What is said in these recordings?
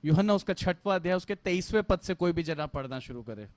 यूहन्ना उसका 6वां अध्याय उसके 23वें पद से कोई भी जना पढ़ना शुरू करे।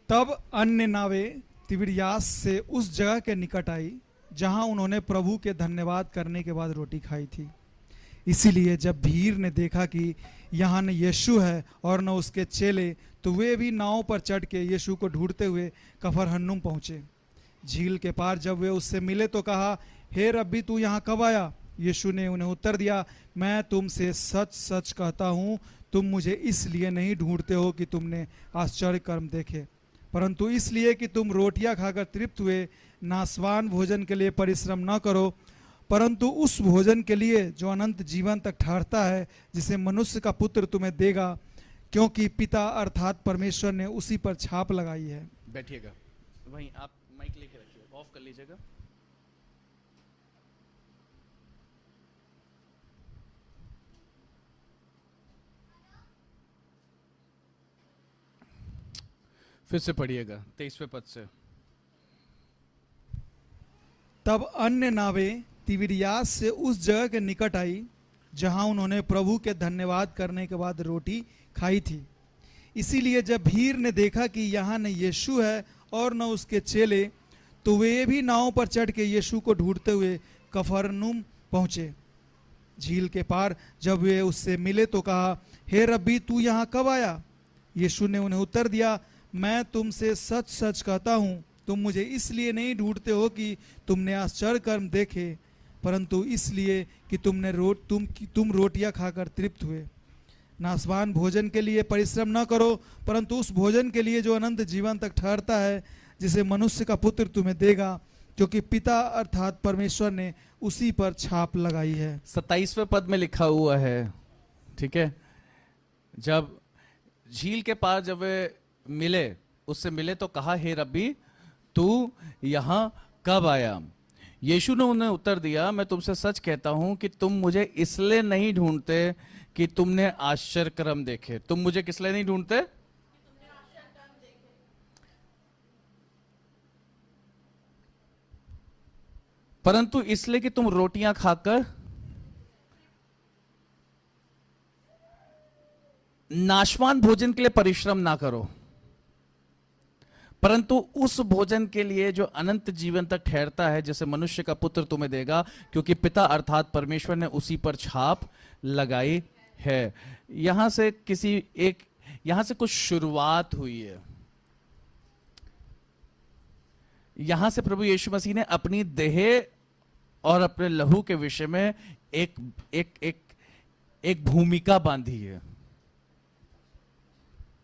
तब अन्य नावें तिबिरियास से उस जगह के निकट आई जहां उन्होंने प्रभु के धन्यवाद करने के बाद रोटी खाई थी। इसीलिए जब भीड़ ने देखा कि यहाँ न यीशु है और न उसके चेले, तो वे भी नाव पर चढ़ के यीशु को ढूंढते हुए कफरनहूम पहुँचे। झील के पार जब वे उससे मिले तो कहा, हे रब्बी, तू यहाँ कब आया? यीशु ने उन्हें उत्तर दिया, मैं तुमसे सच सच कहता हूँ, तुम मुझे इसलिए नहीं ढूंढते हो कि तुमने आश्चर्य कर्म देखे, परंतु इसलिए कि तुम रोटियां खाकर तृप्त हुए। नाशवान भोजन के लिए परिश्रम न करो, परंतु उस भोजन के लिए जो अनंत जीवन तक ठहरता है, जिसे मनुष्य का पुत्र तुम्हें देगा, क्योंकि पिता अर्थात परमेश्वर ने उसी पर छाप लगाई है। बैठिएगा वहीं, आप माइक लेके रखिए, ऑफ कर लीजिएगा। फिर से पढ़िएगा 23वें पद से। तब अन्य नावें तिबिरियास से उस जगह के निकट आई जहां उन्होंने प्रभु के धन्यवाद करने के बाद रोटी खाई थी। इसीलिए जब भीड़ ने देखा कि यहाँ न यीशु है और न उसके चेले, तो वे भी नाव पर चढ़ के यीशु को ढूंढते हुए कफरनहूम पहुँचे। झील के पार जब वे उससे मिले तो कहा, हे रब्बी, तू यहाँ कब आया? यीशु ने उन्हें उत्तर दिया, मैं तुमसे सच सच कहता हूँ, तुम मुझे इसलिए नहीं ढूंढते हो कि तुमने आश्चर्य कर्म देखे, परंतु इसलिए कि तुम रोटियां खाकर तृप्त हुए। नाशवान भोजन के लिए परिश्रम न करो, परंतु उस भोजन के लिए जो अनंत जीवन तक ठहरता है, जिसे मनुष्य का पुत्र तुम्हें देगा, क्योंकि पिता अर्थात परमेश्वर ने उसी पर छाप लगाई है। 27वें पद में लिखा हुआ है, ठीक है, जब झील के पार जब वे मिले, उससे मिले तो कहा, हे रब्बी, तू यहाँ कब आया? यीशु ने उन्हें उत्तर दिया, मैं तुमसे सच कहता हूं कि तुम मुझे इसलिए नहीं ढूंढते कि तुमने आश्चर्य कर्म देखे। तुम मुझे किस लिए नहीं ढूंढते? परंतु इसलिए कि तुम रोटियां खाकर नाशवान भोजन के लिए परिश्रम ना करो, परंतु उस भोजन के लिए जो अनंत जीवन तक ठहरता है, जैसे मनुष्य का पुत्र तुम्हें देगा, क्योंकि पिता अर्थात परमेश्वर ने उसी पर छाप लगाई है। यहां से यहां से कुछ शुरुआत हुई है। यहां से प्रभु यीशु मसीह ने अपनी देह और अपने लहू के विषय में एक भूमिका बांधी है।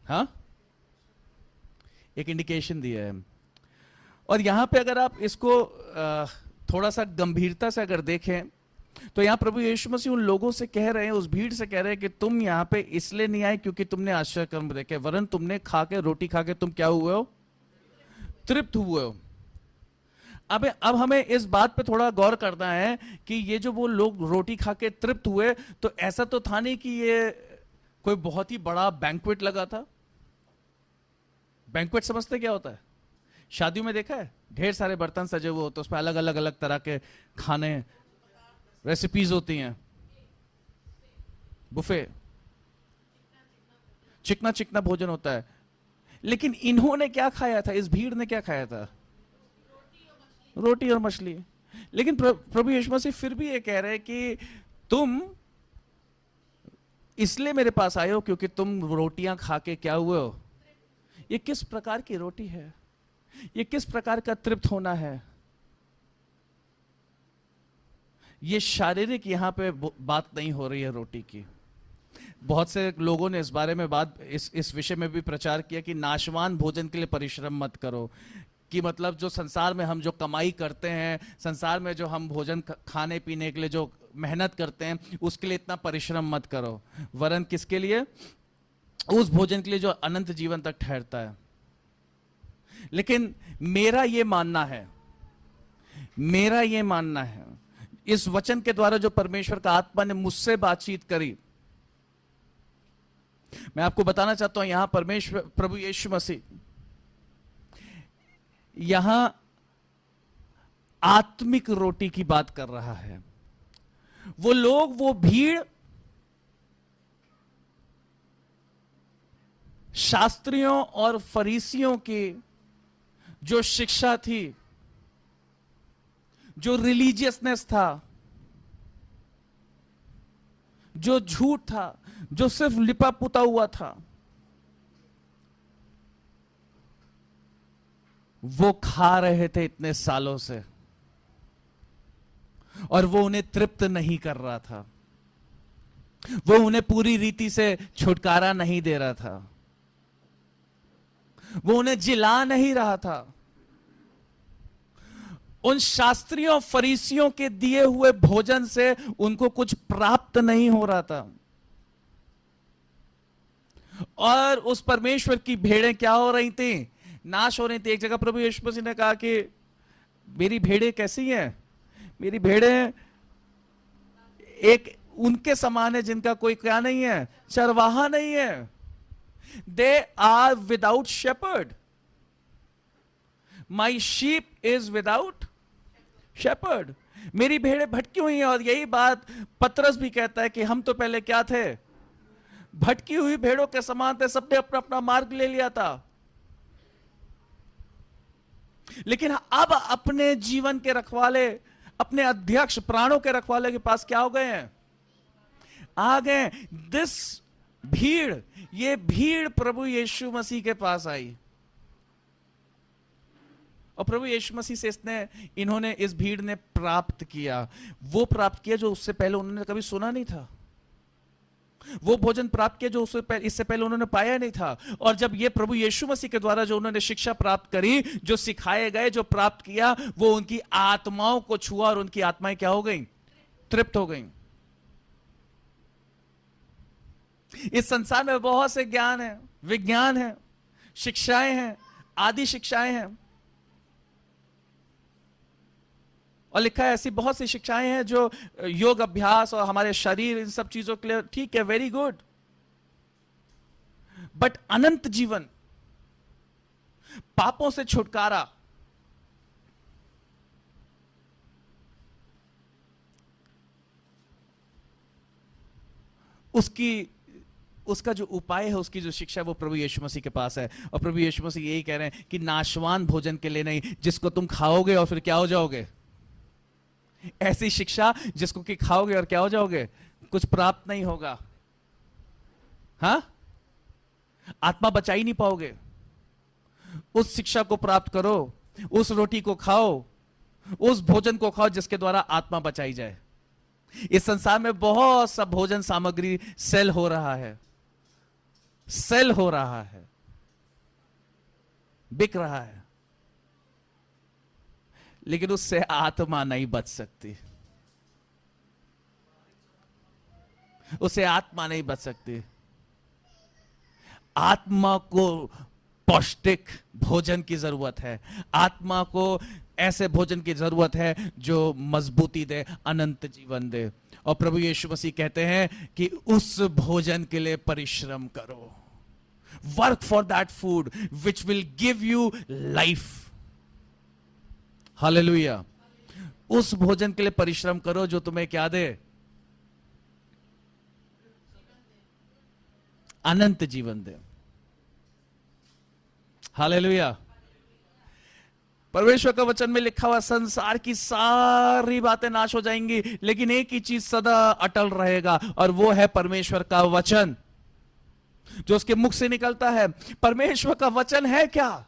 हाँ, एक इंडिकेशन दिया है। और यहां पे अगर आप इसको थोड़ा सा गंभीरता से अगर देखें, तो यहां प्रभु यीशु मसीह उन लोगों से कह रहे हैं, उस भीड़ से कह रहे हैं कि तुम यहां पे इसलिए नहीं आए क्योंकि तुमने आश्चर्य कर्म देखे, वरन तुमने रोटी खा के तुम क्या हुए हो? तृप्त हुए हो। अब हमें इस बात पे थोड़ा गौर करना है कि ये जो वो लोग रोटी खा के तृप्त हुए, तो ऐसा तो था नहीं कि ये कोई बहुत ही बड़ा बैंक्वेट लगा था। बैंक्वेट समझते क्या होता है? शादियों में देखा है, ढेर सारे बर्तन सजे हुए होते हैं, उसमें अलग अलग अलग तरह के खाने, रेसिपीज होती हैं, बुफे, चिकना चिकना भोजन होता है। लेकिन इन्होंने क्या खाया था? इस भीड़ ने क्या खाया था? रोटी और मछली। लेकिन प्रभु यीशु मसीह फिर भी ये कह रहे हैं कि तुम इसलिए मेरे पास आए हो क्योंकि तुम रोटियां खा के क्या हुए हो? ये किस प्रकार की रोटी है? ये किस प्रकार का तृप्त होना है? ये शारीरिक यहां पे बात नहीं हो रही है रोटी की। बहुत से लोगों ने इस बारे में इस विषय में भी प्रचार किया कि नाशवान भोजन के लिए परिश्रम मत करो, कि मतलब जो संसार में हम जो कमाई करते हैं, संसार में जो हम भोजन खाने पीने के लिए जो मेहनत करते हैं, उसके लिए इतना परिश्रम मत करो, वरन किसके लिए? उस भोजन के लिए जो अनंत जीवन तक ठहरता है। लेकिन मेरा ये मानना है, इस वचन के द्वारा जो परमेश्वर का आत्मा ने मुझसे बातचीत करी, मैं आपको बताना चाहता हूं, यहां परमेश्वर प्रभु यीशु मसीह यहां आत्मिक रोटी की बात कर रहा है। वो लोग, वो भीड़ शास्त्रियों और फरीसियों की जो शिक्षा थी, जो रिलीजियसनेस था, जो झूठ था, जो सिर्फ लिपा पुता हुआ था, वो खा रहे थे इतने सालों से, और वो उन्हें तृप्त नहीं कर रहा था, वो उन्हें पूरी रीति से छुटकारा नहीं दे रहा था, वो उन्हें जिला नहीं रहा था। उन शास्त्रियों फरीसियों के दिए हुए भोजन से उनको कुछ प्राप्त नहीं हो रहा था, और उस परमेश्वर की भेड़ें क्या हो रही थी? नाश हो रही थी। एक जगह प्रभु यीशु मसीह ने कहा कि मेरी भेड़ें कैसी हैं? मेरी भेड़ें एक उनके समान है जिनका कोई क्या नहीं है, चरवाहा नहीं है। They are without shepherd, my sheep is without shepherd. मेरी भेड़ें भटकी हुई हैं। और यही बात पतरस भी कहता है कि हम तो पहले क्या थे? भटकी हुई भेड़ों के समान थे, सबने अपना अपना मार्ग ले लिया था। लेकिन अब अपने जीवन के रखवाले, अपने अध्यक्ष, प्राणों के रखवाले के पास क्या हो गए हैं? आ गए। दिस भीड़, ये भीड़ प्रभु यीशु मसीह के पास आई, और प्रभु यीशु मसीह से इन्होंने, इस भीड़ ने प्राप्त किया, वो प्राप्त किया जो उससे पहले उन्होंने कभी सुना नहीं था। वो भोजन प्राप्त किया जो इससे पहले उन्होंने पाया नहीं था। और जब ये प्रभु यीशु मसीह के द्वारा जो उन्होंने शिक्षा प्राप्त करी, जो सिखाए गए, जो प्राप्त किया, वो उनकी आत्माओं को छुआ, और उनकी आत्माएं क्या हो गई? तृप्त हो गई। इस संसार में बहुत से ज्ञान है, विज्ञान है, शिक्षाएं हैं, आदि शिक्षाएं हैं, और लिखा है ऐसी बहुत सी शिक्षाएं हैं जो योग अभ्यास और हमारे शरीर, इन सब चीजों के लिए ठीक है, वेरी गुड। बट अनंत जीवन, पापों से छुटकारा, उसका जो उपाय है, उसकी जो शिक्षा है, वो प्रभु यीशु मसीह के पास है। और प्रभु यीशु मसीह यही कह रहे हैं कि नाशवान भोजन के लिए नहीं, जिसको तुम खाओगे और फिर क्या हो जाओगे? ऐसी शिक्षा जिसको कि खाओगे और क्या हो जाओगे? कुछ प्राप्त नहीं होगा। हाँ, आत्मा बचा ही नहीं पाओगे। उस शिक्षा को प्राप्त करो, उस रोटी को खाओ, उस भोजन को खाओ जिसके द्वारा आत्मा बचाई जाए। इस संसार में बहुत सा भोजन सामग्री सेल हो रहा है, सेल हो रहा है, बिक रहा है, लेकिन उससे आत्मा नहीं बच सकती, उससे आत्मा नहीं बच सकती। आत्मा को पौष्टिक भोजन की जरूरत है, आत्मा को ऐसे भोजन की जरूरत है जो मजबूती दे, अनंत जीवन दे। और प्रभु यीशु मसीह कहते हैं कि उस भोजन के लिए परिश्रम करो, work for that food which will give you life. Hallelujah. उस भोजन के लिए परिश्रम करो जो तुम्हें क्या दे? अनंत जीवन दे। हालेलुया। परमेश्वर का वचन में लिखा हुआ, संसार की सारी बातें नाश हो जाएंगी, लेकिन एक ही चीज सदा अटल रहेगा, और वो है परमेश्वर का वचन जो उसके मुख से निकलता है। परमेश्वर का वचन है क्या?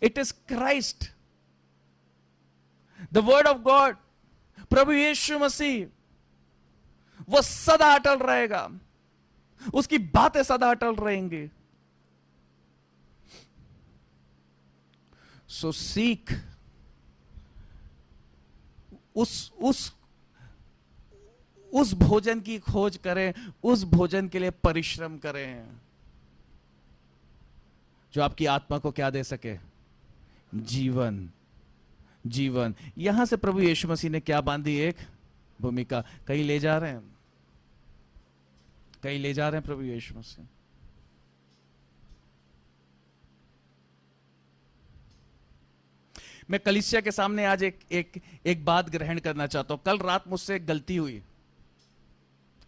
It is Christ, the word of God, प्रभु यीशु मसीह, वो सदा अटल रहेगा, उसकी बातें सदा अटल रहेंगी। सो सीख, उस भोजन की खोज करें, उस भोजन के लिए परिश्रम करें जो आपकी आत्मा को क्या दे सके? जीवन। जीवन। यहां से प्रभु यीशु मसीह ने क्या बांधी? एक भूमिका। कहीं ले जा रहे हैं, कहीं ले जा रहे हैं प्रभु यीशु मसीह। मैं कलीसिया के सामने आज एक बात ग्रहण करना चाहता हूं। कल रात मुझसे एक गलती हुई,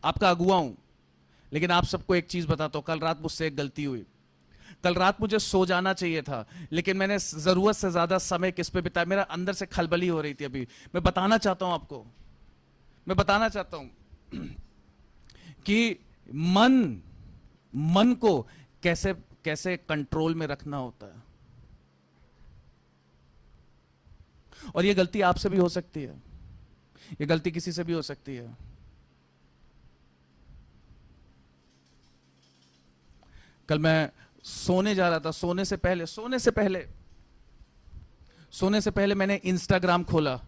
आपका अगुआ हूं, लेकिन आप सबको एक चीज बताता हूं। कल रात मुझसे एक गलती हुई। कल रात मुझे सो जाना चाहिए था, लेकिन मैंने जरूरत से ज्यादा समय किस पे बिताया? मेरा अंदर से खलबली हो रही थी। अभी मैं बताना चाहता हूं आपको, मैं बताना चाहता हूं कि मन को कैसे कैसे कंट्रोल में रखना होता है। और ये गलती आपसे भी हो सकती है, ये गलती किसी से भी हो सकती है। कल मैं सोने जा रहा था, सोने से पहले मैंने इंस्टाग्राम खोला।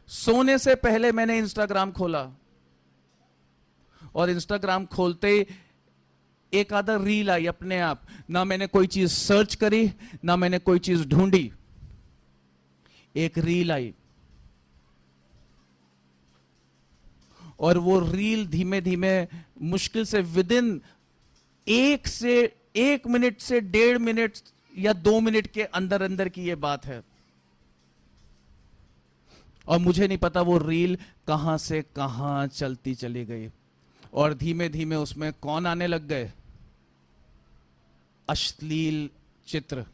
सोने से पहले मैंने इंस्टाग्राम खोला, और इंस्टाग्राम खोलते ही एक आधा रील आई अपने आप। ना मैंने कोई चीज सर्च करी, ना मैंने कोई चीज ढूंढी, एक रील आई। और वो रील धीमे धीमे, मुश्किल से विदिन 1 मिनट से 1.5 मिनट या 2 मिनट के अंदर अंदर की ये बात है। और मुझे नहीं पता वो रील कहां से कहां चलती चली गई, और धीमे धीमे उसमें कौन आने लग गए? अश्लील चित्र।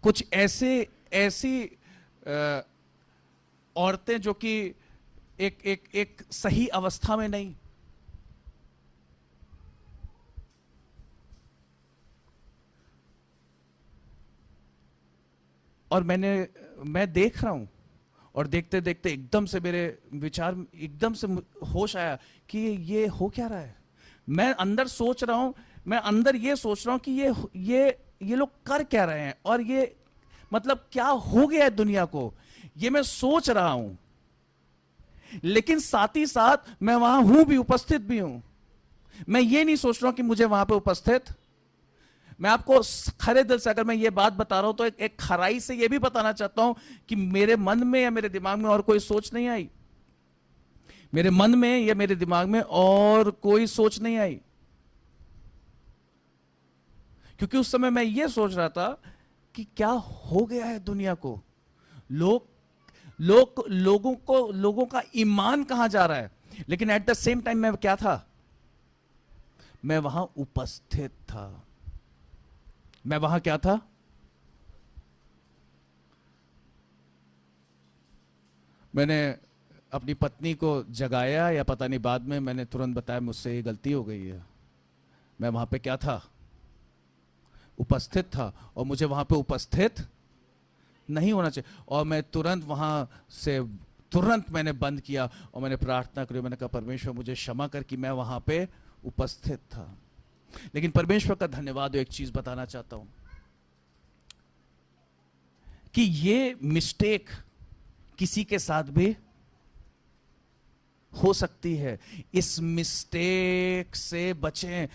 कुछ ऐसी औरतें जो कि एक सही अवस्था में नहीं। और मैं देख रहा हूं, और देखते देखते एकदम से मेरे विचार, एकदम से होश आया कि ये हो क्या रहा है। मैं अंदर सोच रहा हूं, मैं अंदर ये सोच रहा हूं कि ये लोग कर क्या रहे हैं, और ये मतलब क्या हो गया है दुनिया को, ये मैं सोच रहा हूं। लेकिन साथ ही साथ मैं वहां हूं भी, उपस्थित भी हूं। मैं ये नहीं सोच रहा हूं कि मुझे वहां पे उपस्थित। मैं आपको खरे दिल से अगर मैं ये बात बता रहा हूं, तो एक खराई से ये भी बताना चाहता हूं कि मेरे मन में या मेरे दिमाग में और कोई सोच नहीं आई। मेरे मन में या मेरे दिमाग में और कोई सोच नहीं आई, क्योंकि उस समय मैं ये सोच रहा था कि क्या हो गया है दुनिया को। लोगों का ईमान कहां जा रहा है। लेकिन एट द सेम टाइम मैं क्या था? मैं वहां उपस्थित था। मैं वहां क्या था? मैंने अपनी पत्नी को जगाया, या पता नहीं, बाद में मैंने तुरंत बताया मुझसे ये गलती हो गई है। मैं वहां पे क्या था? उपस्थित था, और मुझे वहां पे उपस्थित नहीं होना चाहिए। और मैं तुरंत मैंने बंद किया, और मैंने प्रार्थना करी। मैंने कहा, परमेश्वर मुझे क्षमा कर कि मैं वहां पे उपस्थित था। लेकिन परमेश्वर का धन्यवाद हो, एक चीज बताना चाहता हूं कि ये मिस्टेक किसी के साथ भी हो सकती है। इस मिस्टेक से बचें।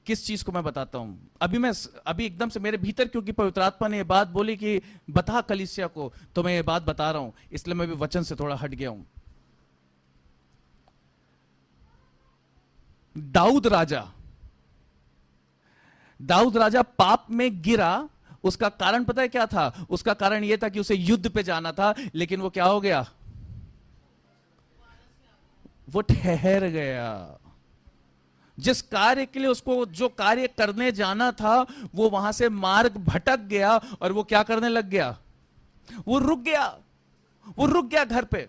किस चीज को मैं बताता हूं? अभी एकदम से मेरे भीतर, क्योंकि पवित्र आत्मा ने ये बात बोली कि बता कलीसिया को, तो मैं ये बात बता रहा हूं। इसलिए मैं भी वचन से थोड़ा हट गया हूं। दाऊद राजा पाप में गिरा। उसका कारण पता है क्या था? उसका कारण यह था कि उसे युद्ध पे जाना था, लेकिन वो क्या हो गया? वो ठहर गया। जिस कार्य के लिए उसको, जो कार्य करने जाना था, वो वहां से मार्ग भटक गया, और वो क्या करने लग गया? वो रुक गया, वो रुक गया घर पे।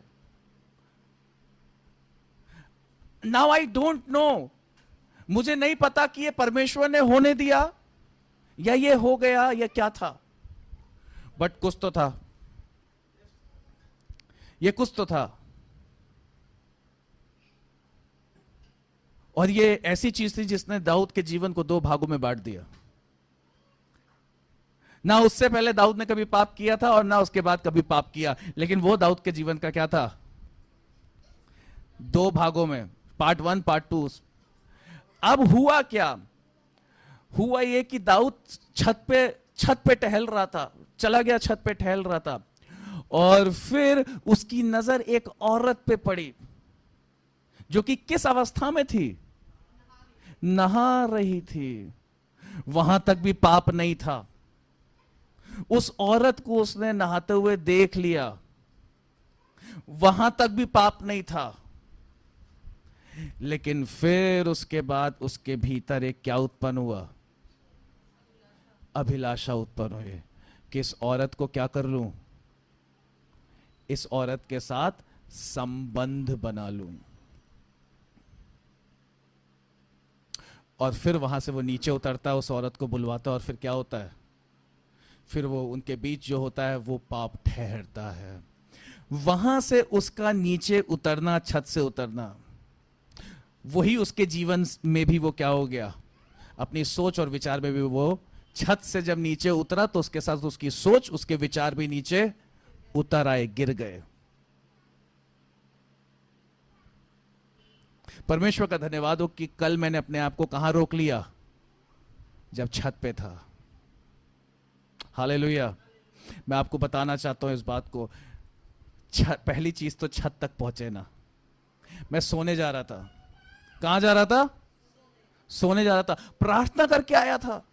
नाउ आई डोंट नो, मुझे नहीं पता कि ये परमेश्वर ने होने दिया या ये हो गया या क्या था, बट कुछ तो था, ये कुछ तो था। और ये ऐसी चीज थी जिसने दाऊद के जीवन को दो भागों में बांट दिया। ना उससे पहले दाऊद ने कभी पाप किया था और ना उसके बाद कभी पाप किया, लेकिन वो दाऊद के जीवन का क्या था, दो भागों में, पार्ट 1 पार्ट 2। अब हुआ क्या, हुआ ये कि दाऊद छत पे टहल रहा था, चला गया छत पे टहल रहा था, और फिर उसकी नजर एक औरत पे पड़ी जो कि किस अवस्था में थी, नहा रही थी। वहां तक भी पाप नहीं था। उस औरत को उसने नहाते हुए देख लिया, वहां तक भी पाप नहीं था। लेकिन फिर उसके बाद उसके भीतर एक क्या उत्पन्न हुआ, अभिलाषा उत्पन्न हुई कि इस औरत को क्या कर लूं, इस औरत के साथ संबंध बना लूं। और फिर वहां से वो नीचे उतरता है, उस औरत को बुलवाता है, और फिर क्या होता है, फिर वो उनके बीच जो होता है वो पाप ठहरता है। वहां से उसका नीचे उतरना, छत से उतरना, वही उसके जीवन में भी वो क्या हो गया, अपनी सोच और विचार में भी वो छत से जब नीचे उतरा तो उसके साथ उसकी सोच, उसके विचार भी नीचे उतर आए, गिर गए। परमेश्वर का धन्यवाद हो कि कल मैंने अपने आप को कहां रोक लिया, जब छत पे था। हालेलुया। मैं आपको बताना चाहता हूं इस बात को, पहली चीज तो छत तक पहुंचे ना। मैं सोने जा रहा था, कहां जा रहा था, सोने जा रहा था, प्रार्थना करके आया था।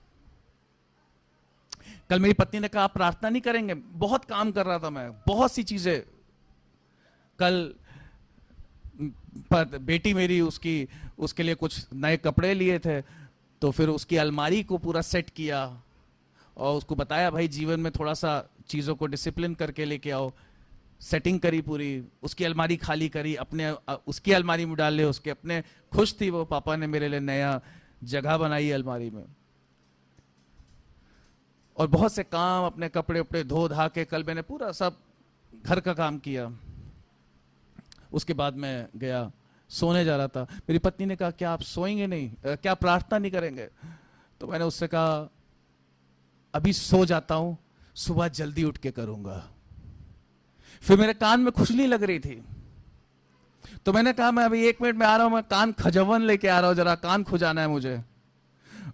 कल मेरी पत्नी ने कहा आप प्रार्थना नहीं करेंगे, बहुत काम कर रहा था मैं, बहुत सी चीजें। कल बेटी मेरी, उसके लिए कुछ नए कपड़े लिए थे, तो फिर उसकी अलमारी को पूरा सेट किया और उसको बताया भाई जीवन में थोड़ा सा चीजों को डिसिप्लिन करके लेके आओ। सेटिंग करी पूरी, उसकी अलमारी खाली करी, अपने उसकी अलमारी में डाल ले, उसके अपने खुश थी वो, पापा ने मेरे लिए नया जगह बनाई अलमारी में। और बहुत से काम, अपने कपड़े उपड़े धो धा के कल मैंने पूरा सब घर का काम किया। उसके बाद मैं गया, सोने जा रहा था। मेरी पत्नी ने कहा क्या आप सोएंगे नहीं, क्या प्रार्थना नहीं करेंगे? तो मैंने उससे कहा अभी सो जाता हूं, सुबह जल्दी उठ के करूंगा। फिर मेरे कान में खुजली लग रही थी, तो मैंने कहा मैं अभी 1 मिनट में आ रहा हूं, मैं कान खजवन लेके आ रहा हूं, जरा कान खुजाना है मुझे।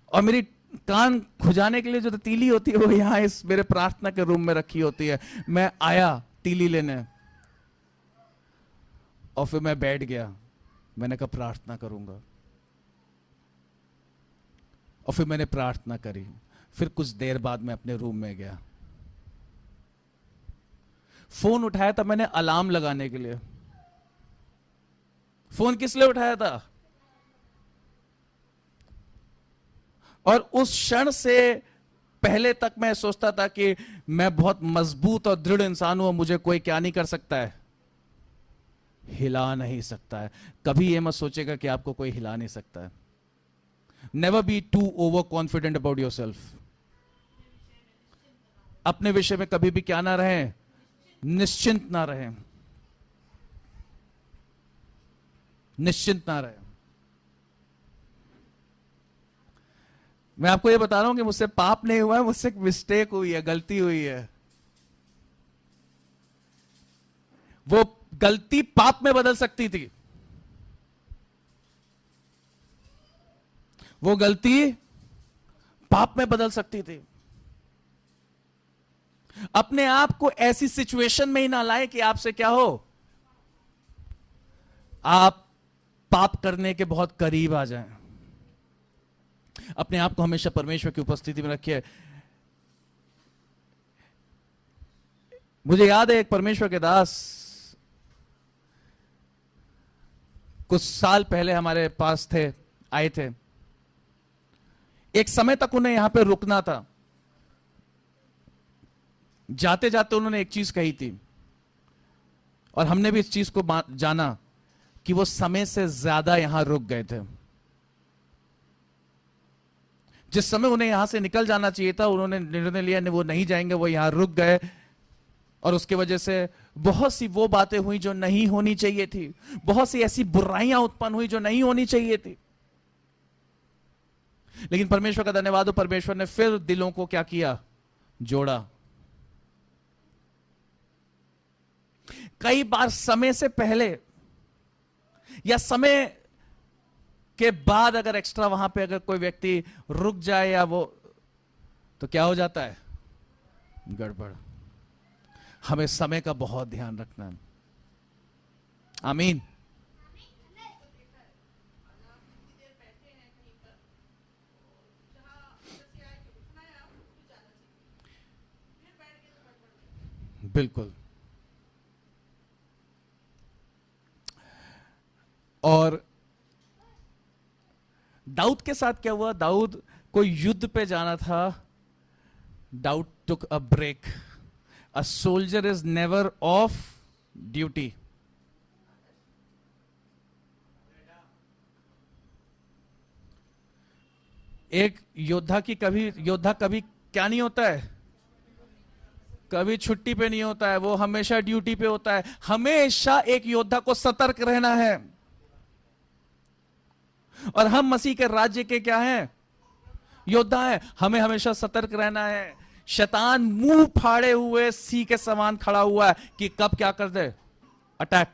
और मेरी कान खुजाने के लिए जो तीली होती है वो यहाँ इस मेरे प्रार्थना के रूम में रखी होती है। मैं आया तीली लेने और फिर मैं बैठ गया, मैंने कहा प्रार्थना करूंगा। और फिर मैंने प्रार्थना करी। फिर कुछ देर बाद मैं अपने रूम में गया, फोन उठाया था मैंने अलार्म लगाने के लिए। फोन किस लिए उठाया था? और उस क्षण से पहले तक मैं सोचता था कि मैं बहुत मजबूत और दृढ़ इंसान हूं, मुझे कोई क्या नहीं कर सकता है, हिला नहीं सकता है। कभी यह मत सोचेगा कि आपको कोई हिला नहीं सकता है। Never be too over confident about yourself. अपने विषय में कभी भी क्या ना रहे, निश्चिंत ना रहे, निश्चिंत ना रहे। मैं आपको ये बता रहा हूं कि मुझसे पाप नहीं हुआ है, मुझसे मिस्टेक हुई है, गलती हुई है। वो गलती पाप में बदल सकती थी, वो गलती पाप में बदल सकती थी। अपने आप को ऐसी सिचुएशन में ही ना लाए कि आपसे क्या हो, आप पाप करने के बहुत करीब आ जाएं। अपने आप को हमेशा परमेश्वर की उपस्थिति में रखिए। मुझे याद है एक परमेश्वर के दास कुछ साल पहले हमारे पास थे, आए थे। एक समय तक उन्हें यहां पे रुकना था। जाते जाते उन्होंने एक चीज कही थी, और हमने भी इस चीज को जाना कि वो समय से ज्यादा यहां रुक गए थे। जिस समय उन्हें यहां से निकल जाना चाहिए था, उन्होंने निर्णय लिया वो नहीं जाएंगे, वो यहां रुक गए, और उसके वजह से बहुत सी वो बातें हुई जो नहीं होनी चाहिए थी, बहुत सी ऐसी बुराइयां उत्पन्न हुई जो नहीं होनी चाहिए थी। लेकिन परमेश्वर का धन्यवाद हो, परमेश्वर ने फिर दिलों को क्या किया, जोड़ा। कई बार समय से पहले या समय के बाद अगर एक्स्ट्रा वहां पे अगर कोई व्यक्ति रुक जाए या वो, तो क्या हो जाता है, गड़बड़। हमें समय का बहुत ध्यान रखना है। आमीन। बिल्कुल। और दाऊद के साथ क्या हुआ, दाऊद को युद्ध पे जाना था, Daud took a break. A soldier is never off duty. एक योद्धा कभी क्या नहीं होता है, कभी छुट्टी पे नहीं होता है, वो हमेशा ड्यूटी पे होता है। हमेशा एक योद्धा को सतर्क रहना है। और हम मसीह के राज्य के क्या हैं, योद्धा हैं। हमें हमेशा सतर्क रहना है। शैतान मुंह फाड़े हुए सी के समान खड़ा हुआ है कि कब क्या कर दे, अटैक।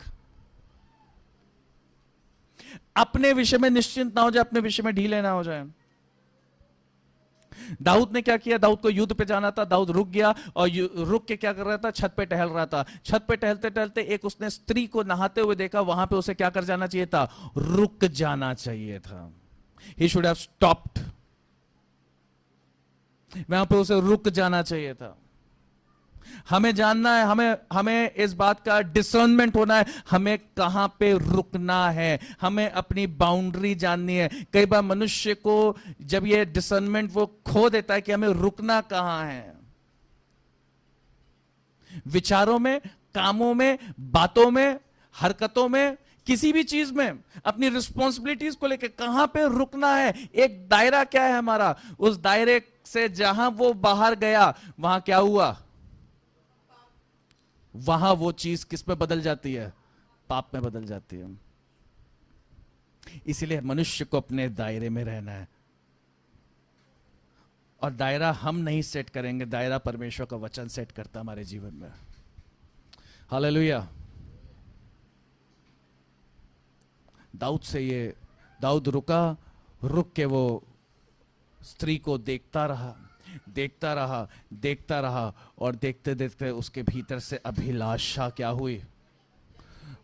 अपने विषय में निश्चिंत ना हो जाए, अपने विषय में ढीले ना हो जाए। दाऊद ने क्या किया, दाऊद को युद्ध पे जाना था, दाऊद रुक गया, और रुक के क्या कर रहा था, छत पे टहल रहा था। छत पे टहलते टहलते एक उसने स्त्री को नहाते हुए देखा, वहां पे उसे क्या कर जाना चाहिए था, रुक जाना चाहिए था। ही शुड हैव स्टॉप्ड, वहां पे उसे रुक जाना चाहिए था। हमें जानना है, हमें इस बात का डिसर्नमेंट होना है, हमें कहां पे रुकना है, हमें अपनी बाउंड्री जाननी है। कई बार मनुष्य को जब ये डिसर्नमेंट वो खो देता है कि हमें रुकना कहां है, विचारों में, कामों में, बातों में, हरकतों में, किसी भी चीज में, अपनी रिस्पॉन्सिबिलिटीज को लेकर कहां पे रुकना है। एक दायरा क्या है हमारा, उस दायरे से जहां वो बाहर गया, वहां क्या हुआ, वहां वो चीज किस में बदल जाती है, पाप में बदल जाती है। इसीलिए मनुष्य को अपने दायरे में रहना है, और दायरा हम नहीं सेट करेंगे, दायरा परमेश्वर का वचन सेट करता है हमारे जीवन में। हालेलुया। दाऊद रुक के वो स्त्री को देखता रहा, और देखते देखते उसके भीतर से अभिलाषा क्या हुई,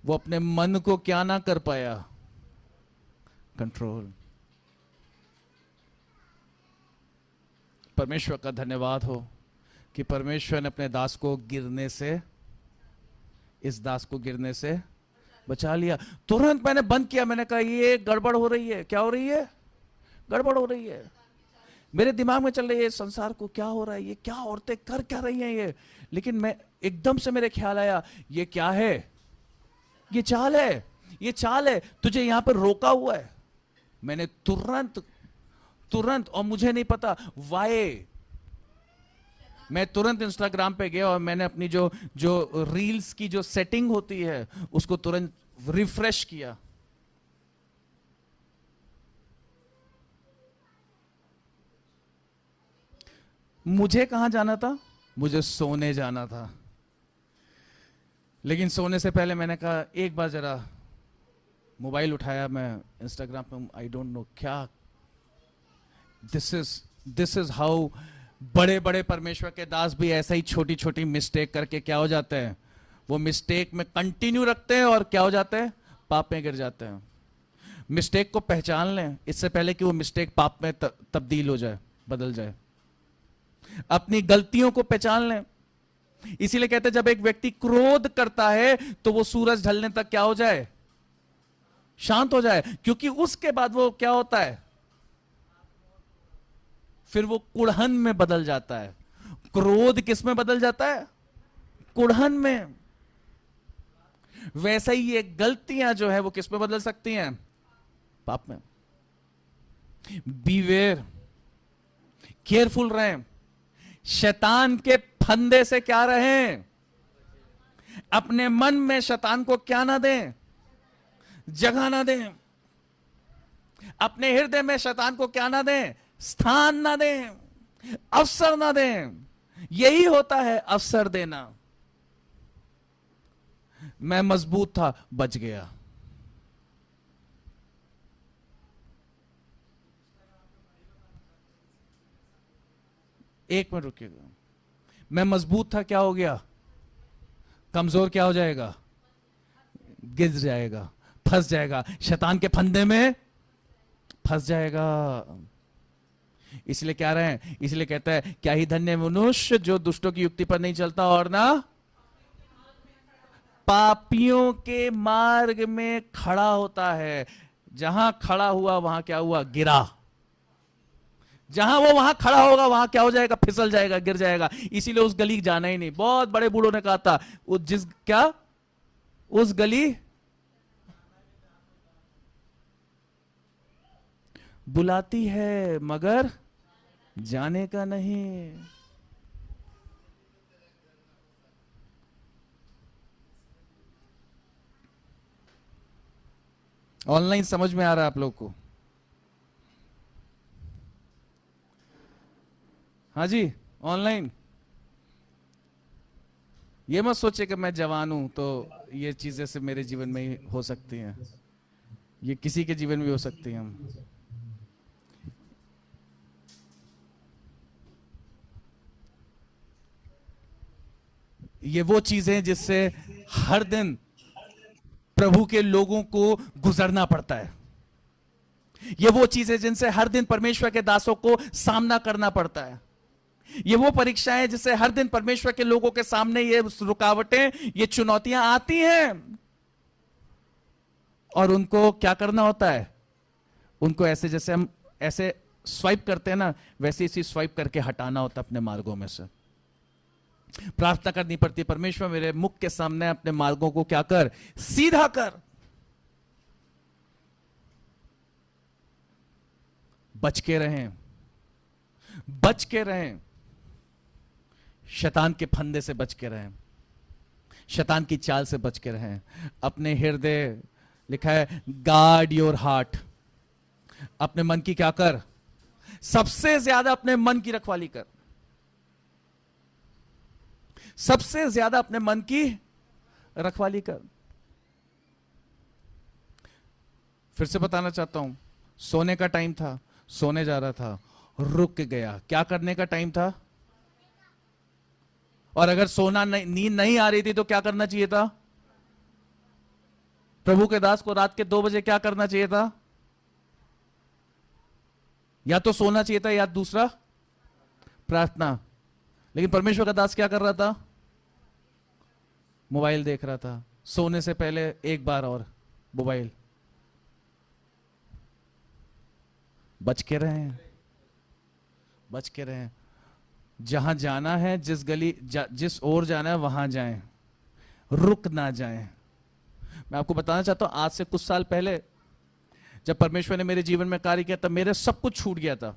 वो अपने मन को क्या ना कर पाया, कंट्रोल। परमेश्वर का धन्यवाद हो कि परमेश्वर ने अपने दास को गिरने से बचा लिया। तुरंत मैंने बंद किया, मैंने कहा ये गड़बड़ हो रही है। क्या हो रही है, गड़बड़ हो रही है। मेरे दिमाग में चल रही है संसार को क्या हो रहा है, ये क्या औरतें कर क्या रही हैं ये। लेकिन मैं एकदम से मेरे ख्याल आया, ये क्या है, ये चाल है, तुझे यहां पर रोका हुआ है। मैंने तुरंत, और मुझे नहीं पता वाई, मैं तुरंत इंस्टाग्राम पे गया और मैंने अपनी जो रील्स की जो सेटिंग होती है उसको तुरंत रिफ्रेश किया। मुझे कहां जाना था, मुझे सोने जाना था। लेकिन सोने से पहले मैंने कहा एक बार जरा मोबाइल उठाया, मैं इंस्टाग्राम पे, आई डोंट नो क्या, दिस इज हाउ बड़े बड़े परमेश्वर के दास भी ऐसा ही छोटी छोटी मिस्टेक करके क्या हो जाते हैं, वो मिस्टेक में कंटिन्यू रखते हैं और क्या हो जाते हैं, पाप में गिर जाते हैं। मिस्टेक को पहचान लें इससे पहले कि वो मिस्टेक पाप में तब्दील हो जाए, बदल जाए। अपनी गलतियों को पहचान लें। इसीलिए कहते हैं जब एक व्यक्ति क्रोध करता है तो वो सूरज ढलने तक क्या हो जाए, शांत हो जाए, क्योंकि उसके बाद वो क्या होता है, फिर वो कुड़हन में बदल जाता है। क्रोध किस में बदल जाता है? कुढ़न में। वैसे ही ये गलतियां जो है वो किस में बदल सकती हैं? पाप में। बीवेयर, केयरफुल रहें, शैतान के फंदे से क्या रहें? अपने मन में शैतान को क्या ना दें? जगह ना दें। अपने हृदय में शैतान को क्या ना दें? स्थान ना दें, अवसर ना दें। यही होता है अवसर देना। मैं मजबूत था, बच गया। एक मिनट रुकिएगा। मैं मजबूत था, क्या हो गया? कमजोर क्या हो जाएगा? गिर जाएगा, फंस जाएगा, शैतान के फंदे में फंस जाएगा। इसलिए क्या रहे? इसलिए कहता है, क्या ही धन्य मनुष्य जो दुष्टों की युक्ति पर नहीं चलता और ना पापियों के मार्ग में खड़ा होता है। जहां खड़ा हुआ वहां क्या हुआ? गिरा। जहां वो वहां खड़ा होगा वहां क्या हो जाएगा? फिसल जाएगा, गिर जाएगा। इसीलिए उस गली जाना ही नहीं। बहुत बड़े बूढ़ों ने कहा था, उस गली बुलाती है मगर जाने का नहीं। ऑनलाइन समझ में आ रहा है आप लोग को? हाँ जी, ऑनलाइन। ये मत सोचे कि मैं जवान हूं तो ये चीजें से मेरे जीवन में ही हो सकती हैं। ये किसी के जीवन में भी हो सकती हैं। ये वो चीजें जिससे हर दिन प्रभु के लोगों को गुजरना पड़ता है। ये वो चीजें जिनसे हर दिन परमेश्वर के दासों को सामना करना पड़ता है। ये वो परीक्षाएं जिससे हर दिन परमेश्वर के लोगों के सामने ये रुकावटें, ये चुनौतियां आती हैं। और उनको क्या करना होता है? उनको ऐसे, जैसे हम ऐसे स्वाइप करते हैं ना, वैसे इसी स्वाइप करके हटाना होता है अपने मार्गों में से। प्रार्थना करनी पड़ती है, परमेश्वर मेरे मुख के सामने अपने मार्गों को क्या कर? सीधा कर। बच के रहें, बच के रहें। शैतान के फंदे से बच के रहें, शैतान की चाल से बच के रहें। अपने हृदय, लिखा है गार्ड योर हार्ट। अपने मन की क्या कर? सबसे ज्यादा अपने मन की रखवाली कर। सबसे ज्यादा अपने मन की रखवाली कर। फिर से बताना चाहता हूं, सोने का टाइम था, सोने जा रहा था, रुक गया। क्या करने का टाइम था? और अगर सोना नींद नहीं आ रही थी तो क्या करना चाहिए था? प्रभु के दास को रात के 2 बजे क्या करना चाहिए था? या तो सोना चाहिए था या दूसरा प्रार्थना। लेकिन परमेश्वर का दास क्या कर रहा था? मोबाइल देख रहा था। सोने से पहले एक बार और मोबाइल। बच के रहें, बच के रहें। जहां जाना है, जिस ओर जाना है वहां जाएं, रुक ना जाएं। मैं आपको बताना चाहता हूं, आज से कुछ साल पहले जब परमेश्वर ने मेरे जीवन में कार्य किया तब मेरे सब कुछ छूट गया था।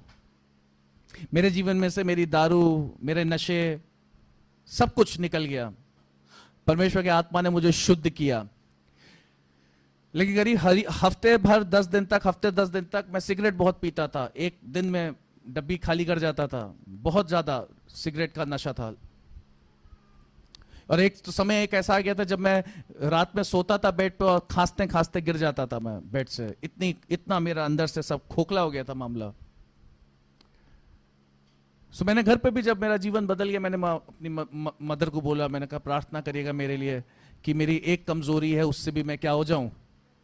मेरे जीवन में से मेरी दारू, मेरे नशे, सब कुछ निकल गया। परमेश्वर की आत्मा ने मुझे शुद्ध किया। लेकिन करीब हफ्ते 10 दिन तक मैं सिगरेट बहुत पीता था। एक दिन में डब्बी खाली कर जाता था। बहुत ज्यादा सिगरेट का नशा था। और एक तो समय एक ऐसा आ गया था जब मैं रात में सोता था बेड पे और खांसते खांसते गिर जाता था मैं बेड से। इतना मेरा अंदर से सब खोखला हो गया था मामला। सो मैंने घर पे भी, जब मेरा जीवन बदल गया, मैंने अपनी मदर को बोला, मैंने कहा प्रार्थना करिएगा मेरे लिए कि मेरी एक कमजोरी है उससे भी मैं क्या हो जाऊं,